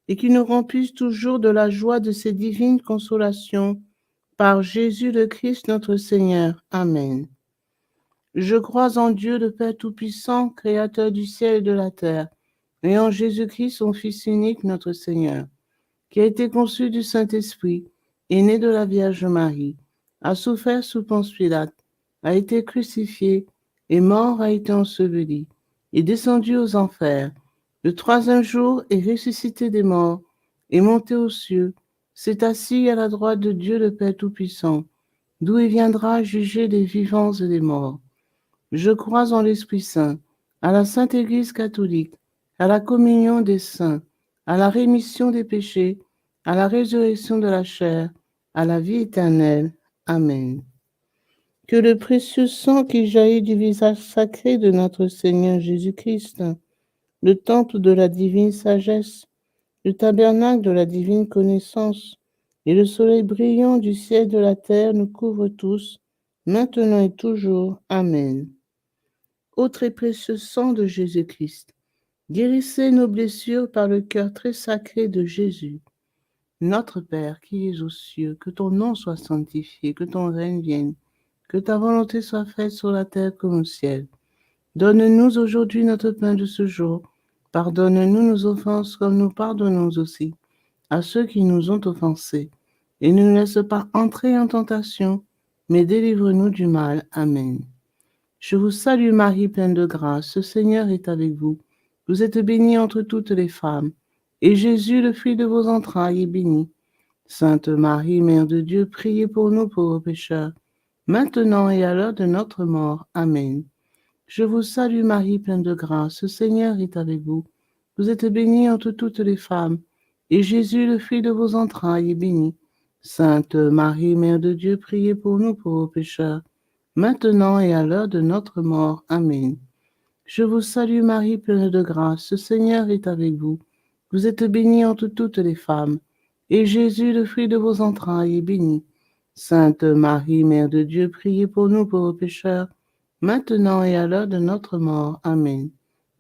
et qu'il nous remplisse toujours de la joie de ces divines consolations. Par Jésus le Christ notre Seigneur. Amen. Je crois en Dieu le Père Tout-Puissant, Créateur du ciel et de la terre, et en Jésus-Christ, son Fils unique, notre Seigneur, qui a été conçu du Saint-Esprit, est né de la Vierge Marie, a souffert sous Ponce Pilate, a été crucifié, est mort, a été enseveli, est descendu aux enfers. Le troisième jour est ressuscité des morts, est monté aux cieux, s'est assis à la droite de Dieu le Père Tout-Puissant, d'où il viendra juger les vivants et les morts. Je crois en l'Esprit Saint, à la Sainte Église catholique, à la communion des saints, à la rémission des péchés, à la résurrection de la chair, à la vie éternelle. Amen. Que le précieux sang qui jaillit du visage sacré de notre Seigneur Jésus-Christ, le temple de la divine sagesse, le tabernacle de la divine connaissance et le soleil brillant du ciel de la terre nous couvrent tous, maintenant et toujours. Amen. Ô très précieux sang de Jésus-Christ, guérissez nos blessures par le cœur très sacré de Jésus. Notre Père qui es aux cieux, que ton nom soit sanctifié, que ton règne vienne, que ta volonté soit faite sur la terre comme au ciel. Donne-nous aujourd'hui notre pain de ce jour. Pardonne-nous nos offenses comme nous pardonnons aussi à ceux qui nous ont offensés. Et ne nous laisse pas entrer en tentation, mais délivre-nous du mal. Amen. Je vous salue Marie, pleine de grâce, le Seigneur est avec vous. Vous êtes bénie entre toutes les femmes, et Jésus, le fruit de vos entrailles, est béni. Sainte Marie, Mère de Dieu, priez pour nous pauvres pécheurs, maintenant et à l'heure de notre mort. Amen. Je vous salue Marie, pleine de grâce, le Seigneur est avec vous. Vous êtes bénie entre toutes les femmes, et Jésus, le fruit de vos entrailles, est béni. Sainte Marie, Mère de Dieu, priez pour nous pauvres pécheurs, maintenant et à l'heure de notre mort. Amen. Je vous salue Marie, pleine de grâce, le Seigneur est avec vous. Vous êtes bénie entre toutes les femmes, et Jésus, le fruit de vos entrailles, est béni. Sainte Marie, Mère de Dieu, priez pour nous pauvres pécheurs, maintenant et à l'heure de notre mort. Amen.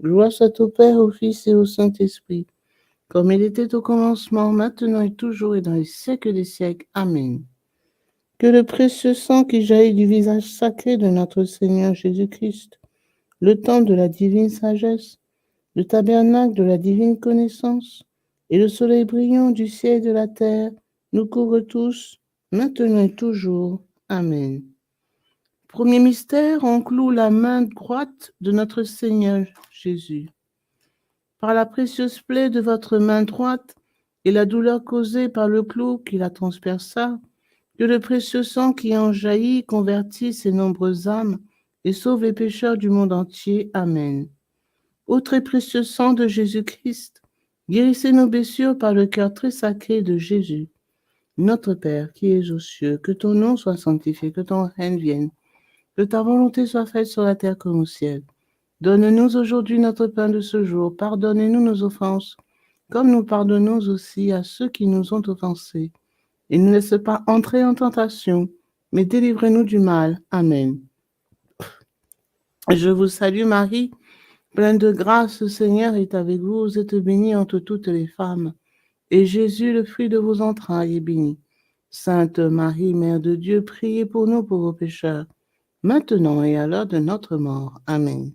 Gloire soit au Père, au Fils et au Saint-Esprit, comme il était au commencement, maintenant et toujours et dans les siècles des siècles. Amen. Que le précieux sang qui jaillit du visage sacré de notre Seigneur Jésus-Christ, le temps de la divine sagesse, le tabernacle de la divine connaissance, et le soleil brillant du ciel et de la terre, nous couvrent tous, maintenant et toujours. Amen. Premier mystère, on cloue la main droite de notre Seigneur Jésus. Par la précieuse plaie de votre main droite et la douleur causée par le clou qui la transperça, que le précieux sang qui en jaillit convertisse ces nombreuses âmes et sauve les pécheurs du monde entier. Amen. Ô très précieux sang de Jésus-Christ, guérissez nos blessures par le cœur très sacré de Jésus. Notre Père qui es aux cieux, que ton nom soit sanctifié, que ton règne vienne, que ta volonté soit faite sur la terre comme au ciel. Donne-nous aujourd'hui notre pain de ce jour. Pardonnez-nous nos offenses, comme nous pardonnons aussi à ceux qui nous ont offensés. Et ne laisse pas entrer en tentation, mais délivre-nous du mal. Amen. Je vous salue Marie, pleine de grâce, le Seigneur est avec vous. Vous êtes bénie entre toutes les femmes, et Jésus, le fruit de vos entrailles, est béni. Sainte Marie, Mère de Dieu, priez pour nous pauvres pécheurs, maintenant et à l'heure de notre mort. Amen.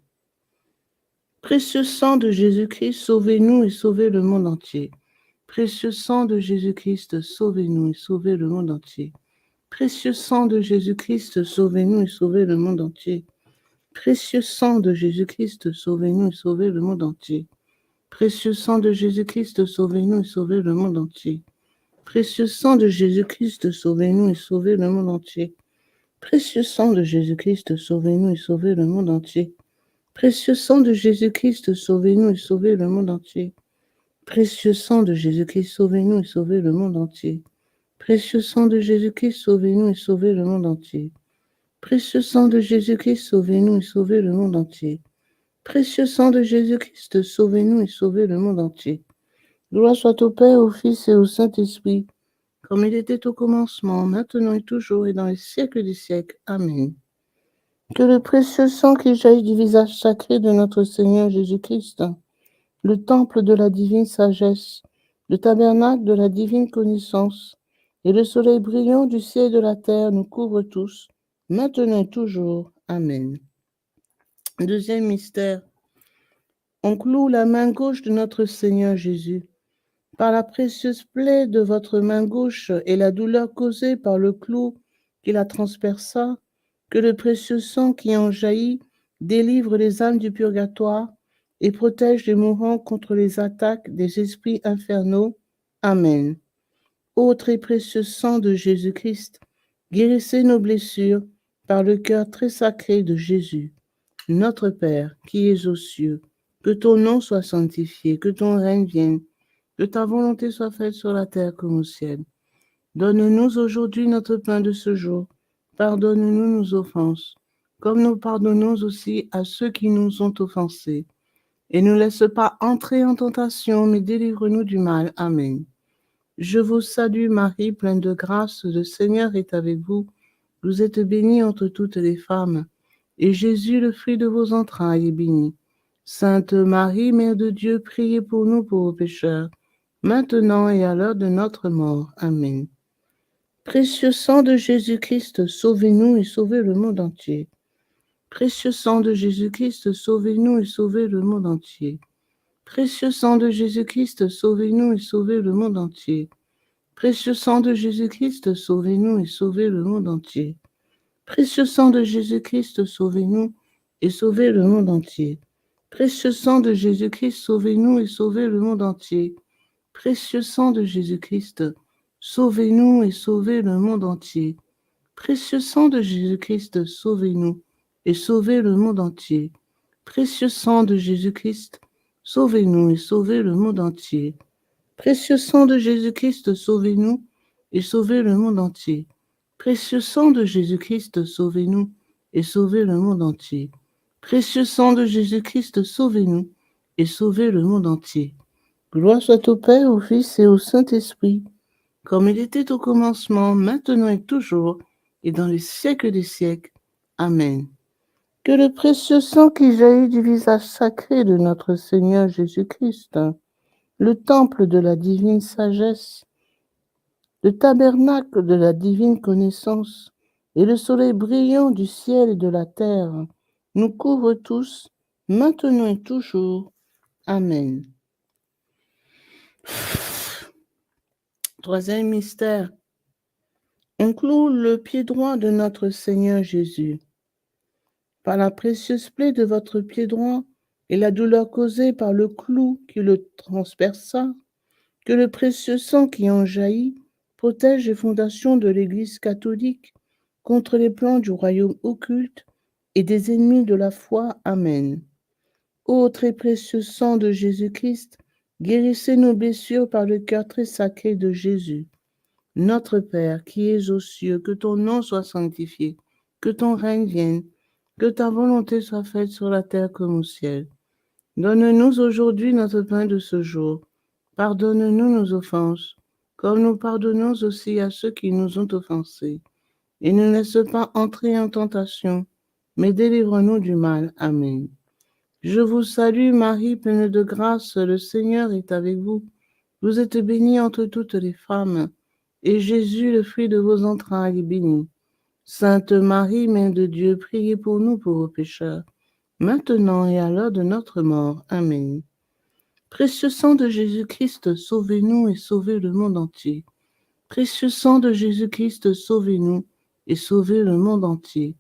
Précieux sang de Jésus-Christ, sauvez-nous et sauvez le monde entier. Précieux sang de Jésus-Christ, sauvez-nous et sauvez le monde entier. Précieux sang de Jésus-Christ, sauvez-nous et sauvez le monde entier. Précieux sang de Jésus-Christ, sauvez-nous et sauvez le monde entier. Précieux sang de Jésus-Christ, sauvez-nous et sauvez le monde entier. Précieux sang de Jésus-Christ, sauvez-nous et sauvez le monde entier. Précieux sang de Jésus-Christ, sauvez-nous et sauvez le monde entier. Précieux sang de Jésus-Christ, sauvez-nous et sauvez le monde entier. Précieux sang de Jésus-Christ, sauvez-nous et sauvez le monde entier. Précieux sang de Jésus-Christ, sauvez-nous et sauvez le monde entier. Précieux sang de Jésus-Christ, sauvez-nous et sauvez le monde entier. Précieux sang de Jésus-Christ, sauvez-nous et sauvez le monde entier. Gloire soit au Père, au Fils et au Saint-Esprit, comme il était au commencement, maintenant et toujours et dans les siècles des siècles. Amen. Que le précieux sang qui jaillit du visage sacré de notre Seigneur Jésus-Christ, le temple de la divine sagesse, le tabernacle de la divine connaissance, et le soleil brillant du ciel et de la terre nous couvrent tous, maintenant et toujours. Amen. Deuxième mystère. On cloue la main gauche de notre Seigneur Jésus. Par la précieuse plaie de votre main gauche et la douleur causée par le clou qui la transperça, que le précieux sang qui en jaillit délivre les âmes du purgatoire et protège les mourants contre les attaques des esprits infernaux. Amen. Ô très précieux sang de Jésus-Christ, guérissez nos blessures par le cœur très sacré de Jésus. Notre Père, qui es aux cieux, que ton nom soit sanctifié, que ton règne vienne, que ta volonté soit faite sur la terre comme au ciel. Donne-nous aujourd'hui notre pain de ce jour. Pardonne-nous nos offenses, comme nous pardonnons aussi à ceux qui nous ont offensés. Et ne laisse pas entrer en tentation, mais délivre-nous du mal. Amen. Je vous salue Marie, pleine de grâce, le Seigneur est avec vous. Vous êtes bénie entre toutes les femmes, et Jésus, le fruit de vos entrailles, est béni. Sainte Marie, Mère de Dieu, priez pour nous pauvres pécheurs, maintenant et à l'heure de notre mort. Amen. Précieux sang de Jésus-Christ, sauvez-nous et sauvez le monde entier. Précieux sang de Jésus-Christ, sauvez-nous et sauvez le monde entier. Précieux sang de Jésus-Christ, sauvez-nous et sauvez le monde entier. Précieux sang de Jésus-Christ, sauvez-nous et sauvez le monde entier. Précieux sang de Jésus-Christ, sauvez-nous et sauvez le monde entier. Précieux sang de Jésus-Christ, sauvez-nous et sauvez le monde entier. Précieux sang de Jésus-Christ, sauvez-nous et sauvez le monde entier. Précieux sang de Jésus-Christ, sauvez-nous et sauvez le monde entier. Précieux sang de Jésus-Christ, sauvez-nous et sauvez le monde entier. Précieux sang de Jésus-Christ, sauvez-nous et sauvez le monde entier. Précieux sang de Jésus-Christ, sauvez-nous et sauvez le monde entier. Précieux sang de Jésus-Christ, sauvez-nous et sauvez le monde entier. Gloire soit au Père, au Fils et au Saint-Esprit, comme il était au commencement, maintenant et toujours, et dans les siècles des siècles. Amen. Que le précieux sang qui jaillit du visage sacré de notre Seigneur Jésus-Christ, le temple de la divine sagesse, le tabernacle de la divine connaissance et le soleil brillant du ciel et de la terre nous couvrent tous, maintenant et toujours. Amen. Troisième mystère. On cloue le pied droit de notre Seigneur Jésus. Par la précieuse plaie de votre pied droit et la douleur causée par le clou qui le transperça, que le précieux sang qui en jaillit protège les fondations de l'Église catholique contre les plans du royaume occulte et des ennemis de la foi. Amen. Ô très précieux sang de Jésus-Christ, guérissez nos blessures par le cœur très sacré de Jésus. Notre Père qui es aux cieux, que ton nom soit sanctifié, que ton règne vienne, que ta volonté soit faite sur la terre comme au ciel. Donne-nous aujourd'hui notre pain de ce jour. Pardonne-nous nos offenses, comme nous pardonnons aussi à ceux qui nous ont offensés. Et ne laisse pas entrer en tentation, mais délivre-nous du mal. Amen. Je vous salue Marie, pleine de grâce, le Seigneur est avec vous. Vous êtes bénie entre toutes les femmes, et Jésus, le fruit de vos entrailles, est béni. Sainte Marie, Mère de Dieu, priez pour nous pauvres pécheurs, maintenant et à l'heure de notre mort. Amen. Précieux sang de Jésus-Christ, sauvez-nous et sauvez le monde entier. Précieux sang de Jésus-Christ, sauvez-nous et sauvez le monde entier.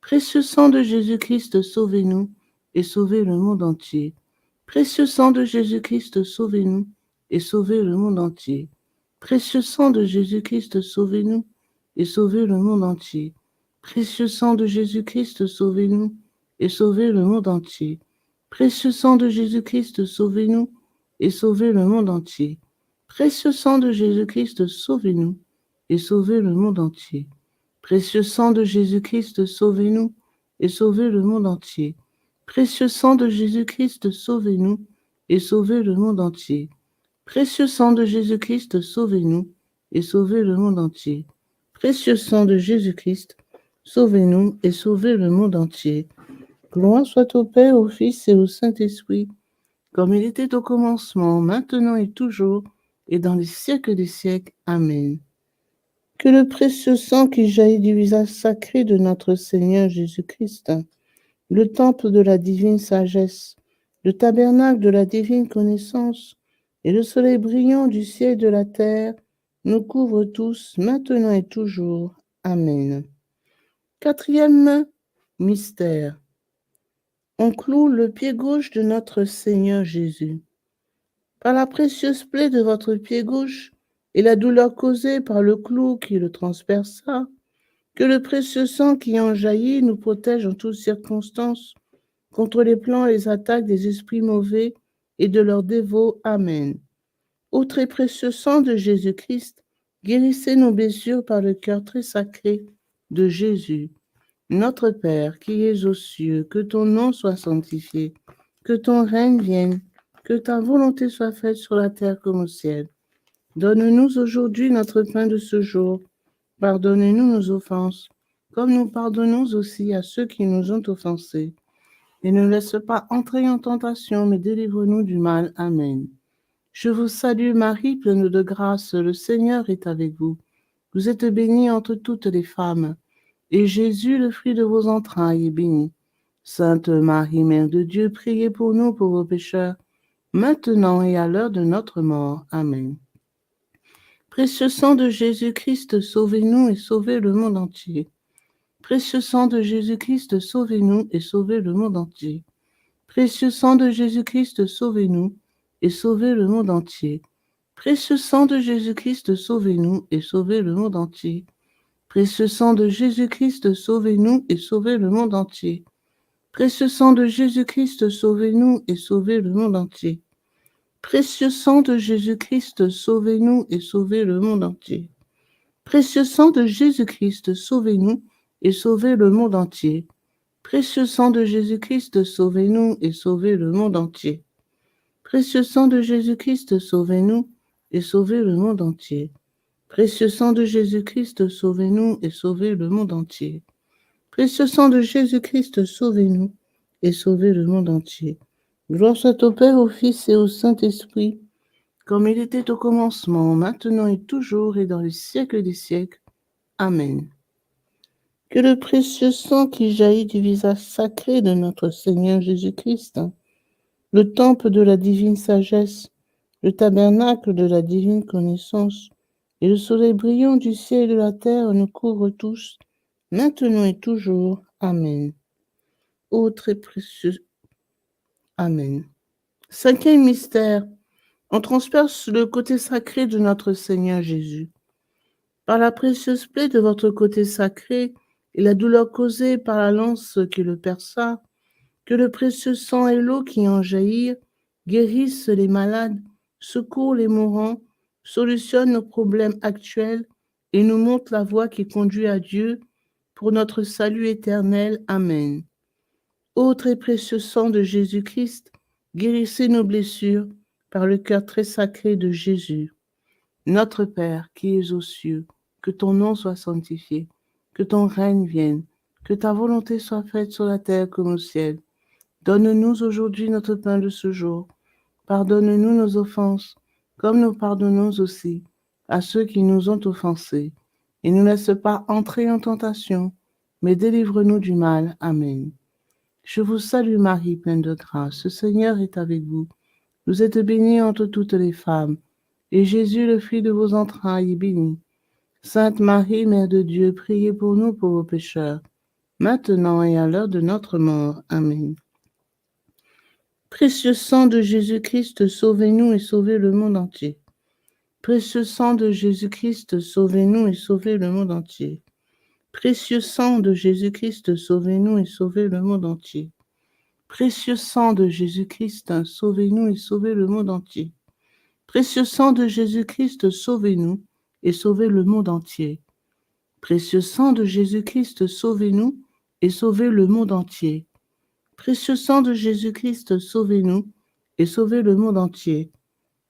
Précieux sang de Jésus-Christ, sauvez-nous et sauvez le monde entier. Précieux sang de Jésus-Christ, sauvez-nous et sauvez le monde entier. Précieux sang de Jésus-Christ, sauvez-nous et sauvez le monde entier. Précieux sang de Jésus-Christ, sauvez-nous et sauvez le monde entier. Précieux sang de Jésus-Christ, sauvez-nous et sauvez le monde entier. Précieux sang de Jésus-Christ, sauvez-nous et sauvez le monde entier. Précieux sang de Jésus-Christ, sauvez-nous et sauvez le monde entier. Précieux sang de Jésus-Christ, sauvez-nous et sauvez le monde entier. Précieux sang de Jésus-Christ, sauvez-nous et sauvez le monde entier. Précieux sang de Jésus-Christ, sauvez-nous et sauvez le monde entier. Gloire soit au Père, au Fils et au Saint-Esprit, comme il était au commencement, maintenant et toujours, et dans les siècles des siècles. Amen. Que le précieux sang qui jaillit du visage sacré de notre Seigneur Jésus-Christ, le temple de la divine sagesse, le tabernacle de la divine connaissance et le soleil brillant du ciel et de la terre nous couvrent tous, maintenant et toujours. Amen. Quatrième mystère. On cloue le pied gauche de notre Seigneur Jésus. Par la précieuse plaie de votre pied gauche et la douleur causée par le clou qui le transperça, que le précieux sang qui en jaillit nous protège en toutes circonstances contre les plans et les attaques des esprits mauvais et de leurs dévots. Amen. Ô très précieux sang de Jésus-Christ, guérissez nos blessures par le cœur très sacré de Jésus. Notre Père qui es aux cieux, que ton nom soit sanctifié, que ton règne vienne, que ta volonté soit faite sur la terre comme au ciel. Donne-nous aujourd'hui notre pain de ce jour. Pardonnez-nous nos offenses, comme nous pardonnons aussi à ceux qui nous ont offensés. Et ne laisse pas entrer en tentation, mais délivre-nous du mal. Amen. Je vous salue Marie, pleine de grâce, le Seigneur est avec vous. Vous êtes bénie entre toutes les femmes, et Jésus, le fruit de vos entrailles, est béni. Sainte Marie, Mère de Dieu, priez pour nous pauvres pécheurs, maintenant et à l'heure de notre mort. Amen. Précieux sang de Jésus-Christ, sauvez-nous et sauvez le monde entier. Précieux sang de Jésus-Christ, sauvez-nous et sauvez le monde entier. Précieux sang de Jésus-Christ, sauvez-nous et sauvez le monde entier. Précieux sang de Jésus-Christ, sauvez-nous et sauvez le monde entier. Précieux sang de Jésus-Christ, sauvez-nous et sauvez le monde entier. Précieux sang de Jésus-Christ, sauvez-nous et sauvez le monde entier. Précieux sang de Jésus-Christ, sauvez-nous et sauvez le monde entier. Précieux sang de Jésus-Christ, sauvez-nous et sauvez le monde entier. Précieux sang de Jésus-Christ, sauvez-nous et sauvez le monde entier. Précieux sang de Jésus-Christ, sauvez-nous et sauvez le monde entier. Précieux sang de Jésus-Christ, sauvez-nous et sauvez le monde entier. Précieux sang de Jésus-Christ, sauvez-nous et sauvez le monde entier. Gloire soit au Père, au Fils et au Saint-Esprit, comme il était au commencement, maintenant et toujours, et dans les siècles des siècles. Amen. Que le précieux sang qui jaillit du visage sacré de notre Seigneur Jésus-Christ, le temple de la divine sagesse, le tabernacle de la divine connaissance, et le soleil brillant du ciel et de la terre nous couvrent tous, maintenant et toujours. Amen. Ô très précieux. Amen. Cinquième mystère, on transperce le côté sacré de notre Seigneur Jésus. Par la précieuse plaie de votre côté sacré et la douleur causée par la lance qui le perça, que le précieux sang et l'eau qui en jaillirent guérissent les malades, secourent les mourants, solutionnent nos problèmes actuels et nous montrent la voie qui conduit à Dieu pour notre salut éternel. Amen. Ô très précieux sang de Jésus-Christ, guérissez nos blessures par le cœur très sacré de Jésus. Notre Père qui es aux cieux, que ton nom soit sanctifié, que ton règne vienne, que ta volonté soit faite sur la terre comme au ciel. Donne-nous aujourd'hui notre pain de ce jour. Pardonne-nous nos offenses, comme nous pardonnons aussi à ceux qui nous ont offensés. Et ne nous laisse pas entrer en tentation, mais délivre-nous du mal. Amen. Je vous salue Marie, pleine de grâce. Le Seigneur est avec vous. Vous êtes bénie entre toutes les femmes, et Jésus, le fruit de vos entrailles, est béni. Sainte Marie, Mère de Dieu, priez pour nous pauvres pécheurs, maintenant et à l'heure de notre mort. Amen. Précieux sang de Jésus-Christ, sauvez-nous et sauvez le monde entier. Précieux sang de Jésus-Christ, sauvez-nous et sauvez le monde entier. Précieux sang de Jésus-Christ, sauvez-nous et sauvez le monde entier. Précieux sang de Jésus-Christ, sauvez-nous et sauvez le monde entier. Précieux sang de Jésus-Christ, sauvez-nous et sauvez le monde entier. Précieux sang de Jésus-Christ, sauvez-nous et sauvez le monde entier. Précieux sang de Jésus-Christ, sauvez-nous et sauvez le monde entier.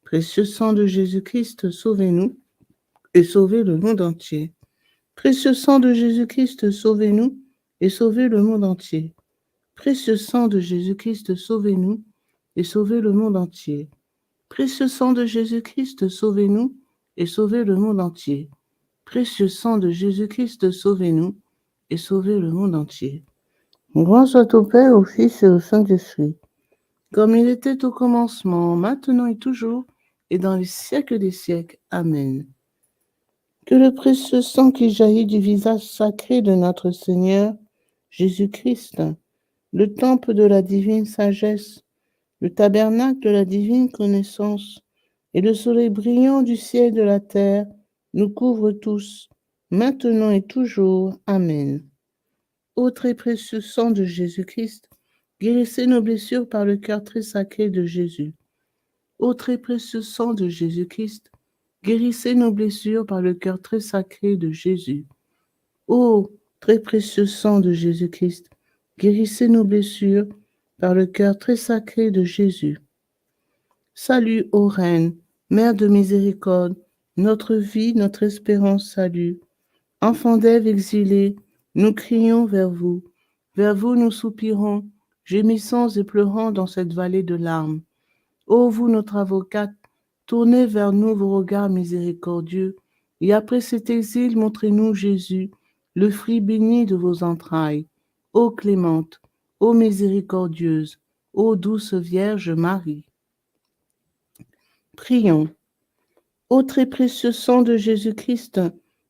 Précieux sang de Jésus-Christ, sauvez-nous et sauvez le monde entier. Précieux sang de Jésus-Christ, sauvez-nous et sauvez le monde entier. Précieux sang de Jésus-Christ, sauvez-nous et sauvez le monde entier. Précieux sang de Jésus-Christ, sauvez-nous et sauvez le monde entier. Précieux sang de Jésus-Christ, sauvez-nous et sauvez le monde entier. Gloire soit au Père, au Fils et au Saint-Esprit, comme il était au commencement, maintenant et toujours, et dans les siècles des siècles. Amen. Que le précieux sang qui jaillit du visage sacré de notre Seigneur Jésus-Christ, le temple de la divine sagesse, le tabernacle de la divine connaissance, et le soleil brillant du ciel et de la terre, nous couvre tous, maintenant et toujours. Amen. Ô très précieux sang de Jésus-Christ, guérissez nos blessures par le cœur très sacré de Jésus. Ô très précieux sang de Jésus-Christ, guérissez nos blessures par le cœur très sacré de Jésus. Ô très précieux sang de Jésus-Christ, guérissez nos blessures par le cœur très sacré de Jésus. Salut, ô Reine, Mère de miséricorde, notre vie, notre espérance, salut. Enfants d'Ève exilés, nous crions vers vous nous soupirons, gémissons et pleurons dans cette vallée de larmes. Ô vous, notre avocate, Tournez vers nous vos regards miséricordieux, et après cet exil, montrez-nous Jésus, le fruit béni de vos entrailles. Ô clémente, ô miséricordieuse, ô douce Vierge Marie. Prions. Ô très précieux sang de Jésus-Christ,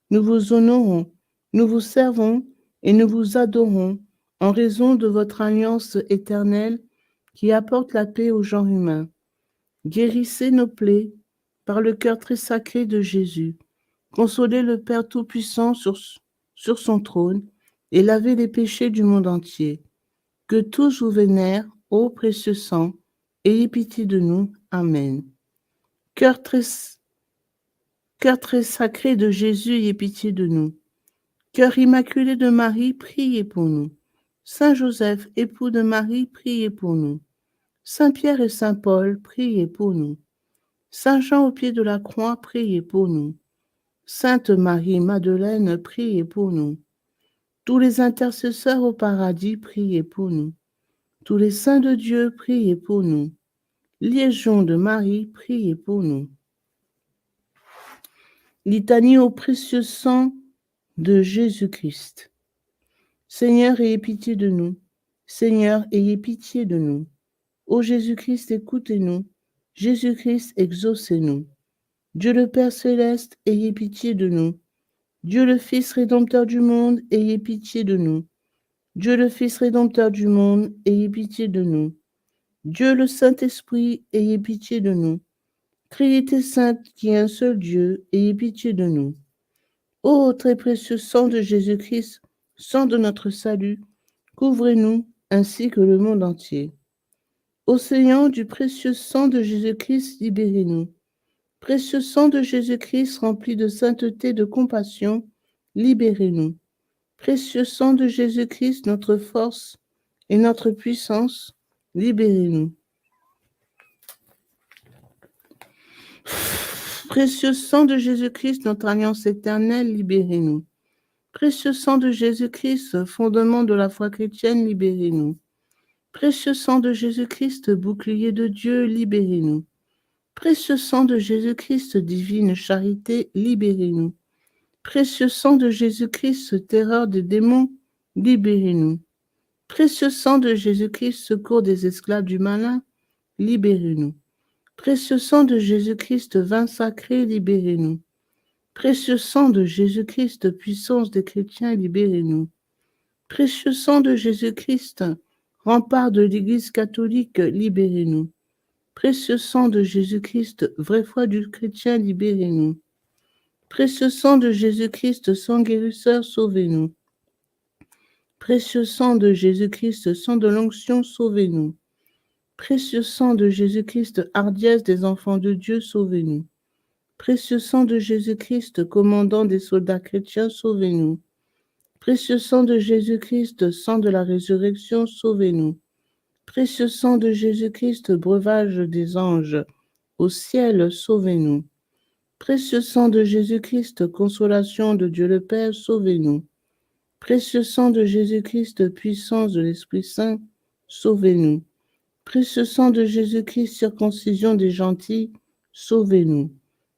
nous vous honorons, nous vous servons et nous vous adorons en raison de votre alliance éternelle qui apporte la paix au genre humain. Guérissez nos plaies par le cœur très sacré de Jésus. Consolez le Père Tout-Puissant sur son trône et lavez les péchés du monde entier. Que tous vous vénèrent, ô précieux sang, ayez pitié de nous. Amen. Cœur très sacré de Jésus, ayez pitié de nous. Cœur immaculé de Marie, priez pour nous. Saint Joseph, époux de Marie, priez pour nous. Saint Pierre et Saint Paul, priez pour nous. Saint Jean au pied de la croix, priez pour nous. Sainte Marie-Madeleine, priez pour nous. Tous les intercesseurs au paradis, priez pour nous. Tous les saints de Dieu, priez pour nous. Légion de Marie, priez pour nous. Litanie au précieux sang de Jésus-Christ. Seigneur, ayez pitié de nous. Seigneur, ayez pitié de nous. Ô Jésus-Christ, écoutez-nous. Jésus-Christ, exaucez-nous. Dieu le Père céleste, ayez pitié de nous. Dieu le Fils rédempteur du monde, ayez pitié de nous. Dieu le Fils rédempteur du monde, ayez pitié de nous. Dieu le Saint-Esprit, ayez pitié de nous. Trinité sainte qui est un seul Dieu, ayez pitié de nous. Ô très précieux sang de Jésus-Christ, sang de notre salut, couvrez-nous ainsi que le monde entier. Océan du précieux sang de Jésus-Christ, libérez-nous. Précieux sang de Jésus-Christ rempli de sainteté, de compassion, libérez-nous. Précieux sang de Jésus-Christ, notre force et notre puissance, libérez-nous. Précieux sang de Jésus-Christ, notre alliance éternelle, libérez-nous. Précieux sang de Jésus-Christ, fondement de la foi chrétienne, libérez-nous. Précieux sang de Jésus-Christ, bouclier de Dieu, libérez-nous. Précieux sang de Jésus-Christ, divine charité, libérez-nous. Précieux sang de Jésus-Christ, terreur des démons, libérez-nous. Précieux sang de Jésus-Christ, secours des esclaves du malin, libérez-nous. Précieux sang de Jésus-Christ, vin sacré, libérez-nous. Précieux sang de Jésus-Christ, puissance des chrétiens, libérez-nous. Précieux sang de Jésus-Christ, rempart de l'Église catholique, libérez-nous. Précieux sang de Jésus-Christ, vraie foi du chrétien, libérez-nous. Précieux sang de Jésus-Christ, sang guérisseur, sauvez-nous. Précieux sang de Jésus-Christ, sang de l'onction, sauvez-nous. Précieux sang de Jésus-Christ, hardiesse des enfants de Dieu, sauvez-nous. Précieux sang de Jésus-Christ, commandant des soldats chrétiens, sauvez-nous. Précieux sang de Jésus-Christ, sang de la résurrection, sauvez-nous. Précieux sang de Jésus-Christ, breuvage des anges, au ciel, sauvez-nous. Précieux sang de Jésus-Christ, consolation de Dieu le Père, sauvez-nous. Précieux sang de Jésus-Christ, puissance de l'Esprit Saint, sauvez-nous. Précieux sang de Jésus-Christ, circoncision des gentils, sauvez-nous.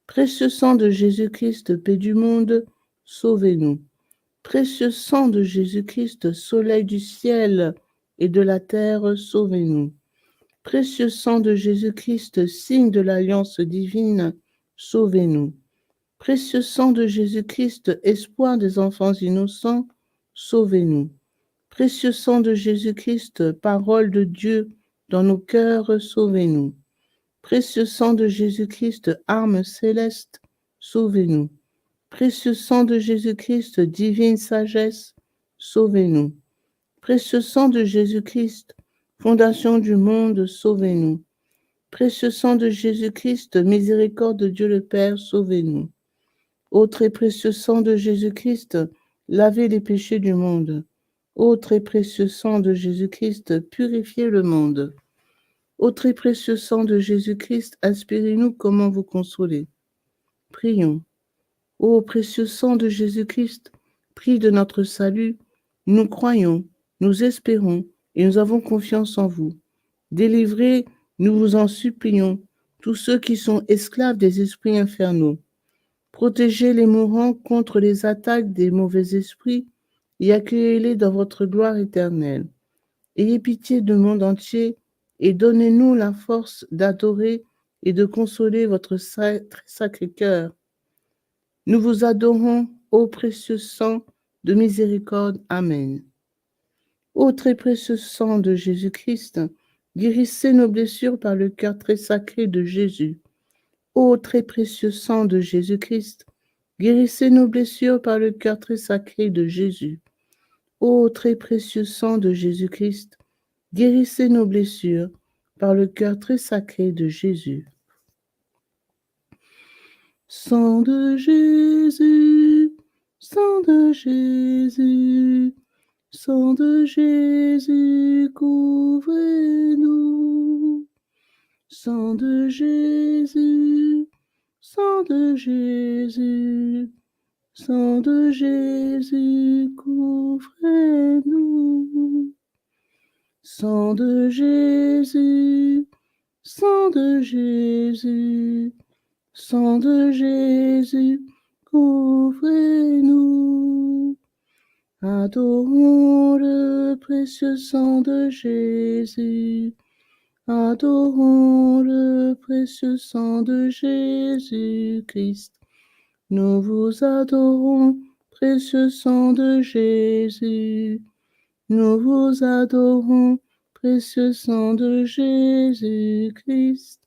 Précieux sang de Jésus-Christ, paix du monde, sauvez-nous. Précieux sang de Jésus-Christ, soleil du ciel et de la terre, sauvez-nous. Précieux sang de Jésus-Christ, signe de l'alliance divine, sauvez-nous. Précieux sang de Jésus-Christ, espoir des enfants innocents, sauvez-nous. Précieux sang de Jésus-Christ, parole de Dieu dans nos cœurs, sauvez-nous. Précieux sang de Jésus-Christ, arme céleste, sauvez-nous. Précieux sang de Jésus-Christ, divine sagesse, sauvez-nous. Précieux sang de Jésus-Christ, fondation du monde, sauvez-nous. Précieux sang de Jésus-Christ, miséricorde de Dieu le Père, sauvez-nous. Ô très précieux sang de Jésus-Christ, lavez les péchés du monde. Ô très précieux sang de Jésus-Christ, purifiez le monde. Ô très précieux sang de Jésus-Christ, inspirez-nous comment vous consoler. Prions. Ô précieux sang de Jésus-Christ, prix de notre salut, nous croyons, nous espérons et nous avons confiance en vous. Délivrez, nous vous en supplions, tous ceux qui sont esclaves des esprits infernaux. Protégez les mourants contre les attaques des mauvais esprits et accueillez-les dans votre gloire éternelle. Ayez pitié du monde entier et donnez-nous la force d'adorer et de consoler votre très sacré cœur. Nous vous adorons, ô précieux sang de miséricorde. Amen. Ô très précieux sang de Jésus-Christ, guérissez nos blessures par le cœur très sacré de Jésus. Ô très précieux sang de Jésus-Christ, guérissez nos blessures par le cœur très sacré de Jésus. Ô très précieux sang de Jésus-Christ, guérissez nos blessures par le cœur très sacré de Jésus. Sang de Jésus, sang de Jésus, sang de Jésus, couvrez-nous. Sang de Jésus, sang de Jésus, sang de Jésus, couvrez-nous. Sang de Jésus, sang de Jésus, sang de Jésus, couvrez-nous. Adorons le précieux sang de Jésus. Adorons le précieux sang de Jésus-Christ. Nous vous adorons, précieux sang de Jésus. Nous vous adorons, précieux sang de Jésus-Christ.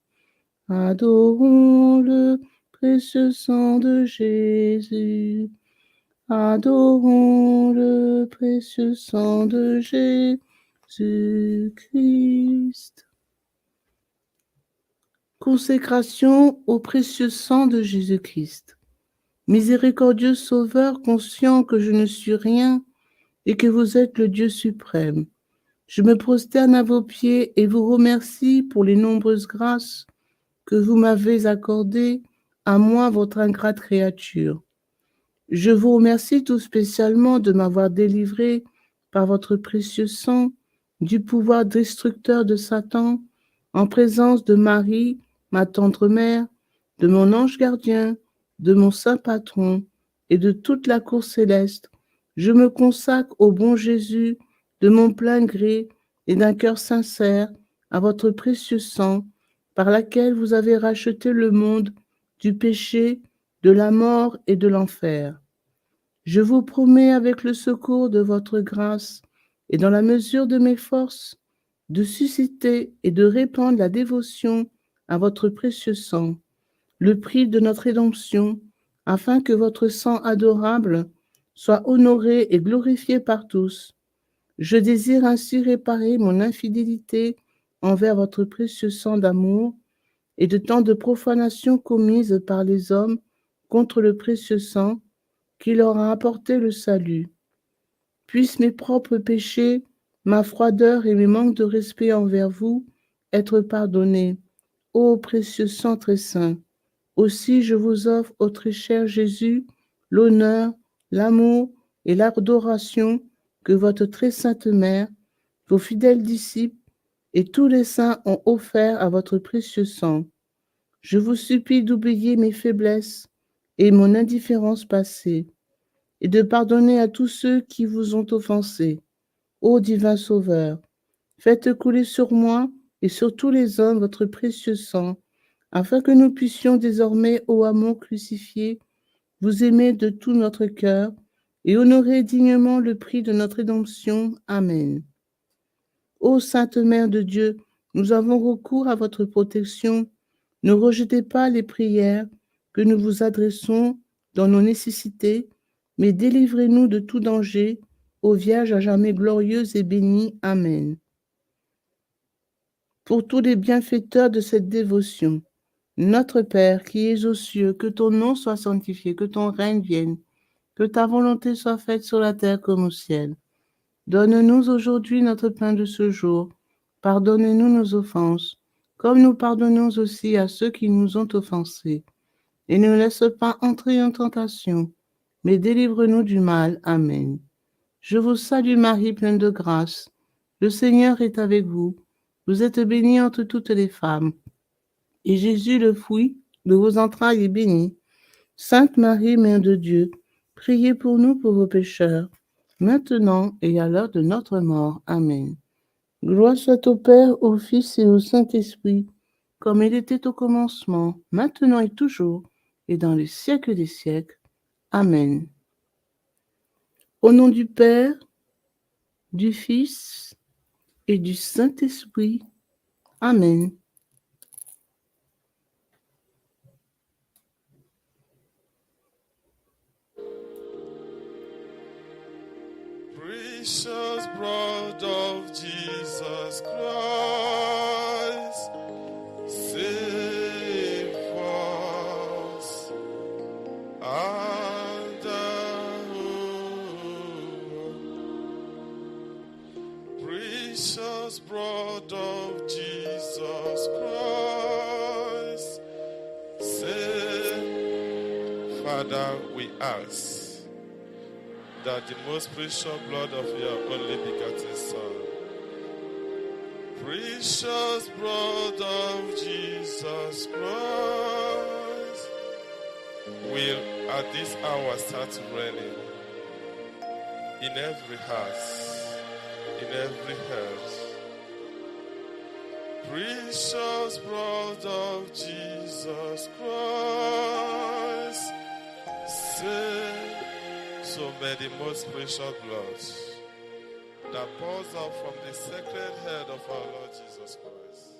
Adorons le précieux sang de Jésus. Adorons le précieux sang de Jésus-Christ. Consécration au précieux sang de Jésus-Christ. Miséricordieux Sauveur, conscient que je ne suis rien et que vous êtes le Dieu suprême, je me prosterne à vos pieds et vous remercie pour les nombreuses grâces que vous m'avez accordées, à moi, votre ingrate créature. Je vous remercie tout spécialement de m'avoir délivré par votre précieux sang du pouvoir destructeur de Satan, en présence de Marie, ma tendre mère, de mon ange gardien, de mon saint patron et de toute la cour céleste. Je me consacre au bon Jésus de mon plein gré et d'un cœur sincère à votre précieux sang, par laquelle vous avez racheté le monde du péché, de la mort et de l'enfer. Je vous promets, avec le secours de votre grâce et dans la mesure de mes forces, de susciter et de répandre la dévotion à votre précieux sang, le prix de notre rédemption, afin que votre sang adorable soit honoré et glorifié par tous. Je désire ainsi réparer mon infidélité envers votre précieux sang d'amour et de tant de profanations commises par les hommes contre le précieux sang qui leur a apporté le salut. Puissent mes propres péchés, ma froideur et mes manques de respect envers vous être pardonnés, ô précieux sang très saint. Aussi je vous offre, ô très cher Jésus, l'honneur, l'amour et l'adoration que votre très sainte mère, vos fidèles disciples et tous les saints ont offert à votre précieux sang. Je vous supplie d'oublier mes faiblesses et mon indifférence passée, et de pardonner à tous ceux qui vous ont offensé. Ô divin Sauveur, faites couler sur moi et sur tous les hommes votre précieux sang, afin que nous puissions désormais, ô amour crucifié, vous aimer de tout notre cœur et honorer dignement le prix de notre rédemption. Amen. Ô Sainte Mère de Dieu, nous avons recours à votre protection. Ne rejetez pas les prières que nous vous adressons dans nos nécessités, mais délivrez-nous de tout danger, ô Vierge à jamais glorieuse et bénie. Amen. Pour tous les bienfaiteurs de cette dévotion, notre Père qui es aux cieux, que ton nom soit sanctifié, que ton règne vienne, que ta volonté soit faite sur la terre comme au ciel. Donne-nous aujourd'hui notre pain de ce jour. Pardonne-nous nos offenses, comme nous pardonnons aussi à ceux qui nous ont offensés. Et ne nous laisse pas entrer en tentation, mais délivre-nous du mal. Amen. Je vous salue Marie, pleine de grâce. Le Seigneur est avec vous. Vous êtes bénie entre toutes les femmes. Et Jésus, le fruit de vos entrailles, est béni. Sainte Marie, Mère de Dieu, priez pour nous pauvres pécheurs, maintenant et à l'heure de notre mort. Amen. Gloire soit au Père, au Fils et au Saint-Esprit, comme il était au commencement, maintenant et toujours, et dans les siècles des siècles. Amen. Au nom du Père, du Fils et du Saint-Esprit. Amen. Precious blood of Jesus Christ, save us and precious blood of Jesus Christ, save. Father, we ask that the most precious blood of your only begotten Son, precious blood of Jesus Christ, will at this hour start raining in every house, in every house. Precious blood of Jesus Christ, save. So may the most precious blood that pours out from the sacred head of our Lord Jesus Christ